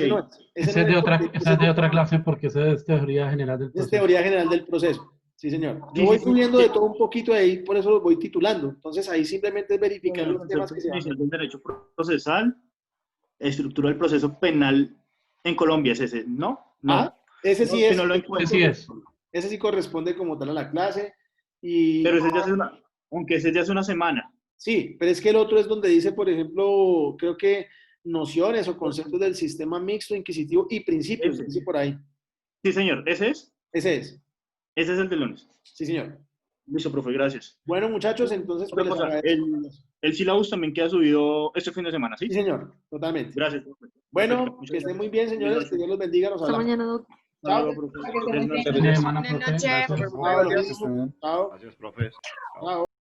Ese es de otra clase porque ese es teoría general del proceso. Es teoría general del proceso. Sí, señor. Yo voy subiendo de todo un poquito de ahí, por eso lo voy titulando. Entonces ahí simplemente es verificar los temas que se van. El derecho procesal, estructura del proceso penal en Colombia es ese, ¿no? No. Ah, ese sí es. Ese sí es. Ese sí corresponde como tal a la clase. Pero ese ya es aunque ese ya es una semana. Sí, pero es que el otro es donde dice, por ejemplo, creo que nociones o conceptos del sistema mixto, inquisitivo y principios, dice por ahí. Sí, señor. ¿Ese es? Ese es. Ese es el de lunes. Sí, señor. Listo, profe, gracias. Bueno, muchachos, entonces... Pues, el sílabus también queda subido este fin de semana, ¿sí? Sí, señor, totalmente. Gracias, profe. Bueno, que estén muy bien, señores, que Dios los bendiga, nos hablamos. Hasta mañana, doctor. Chao. Buenas noches. Chao. Gracias, profe. Chao.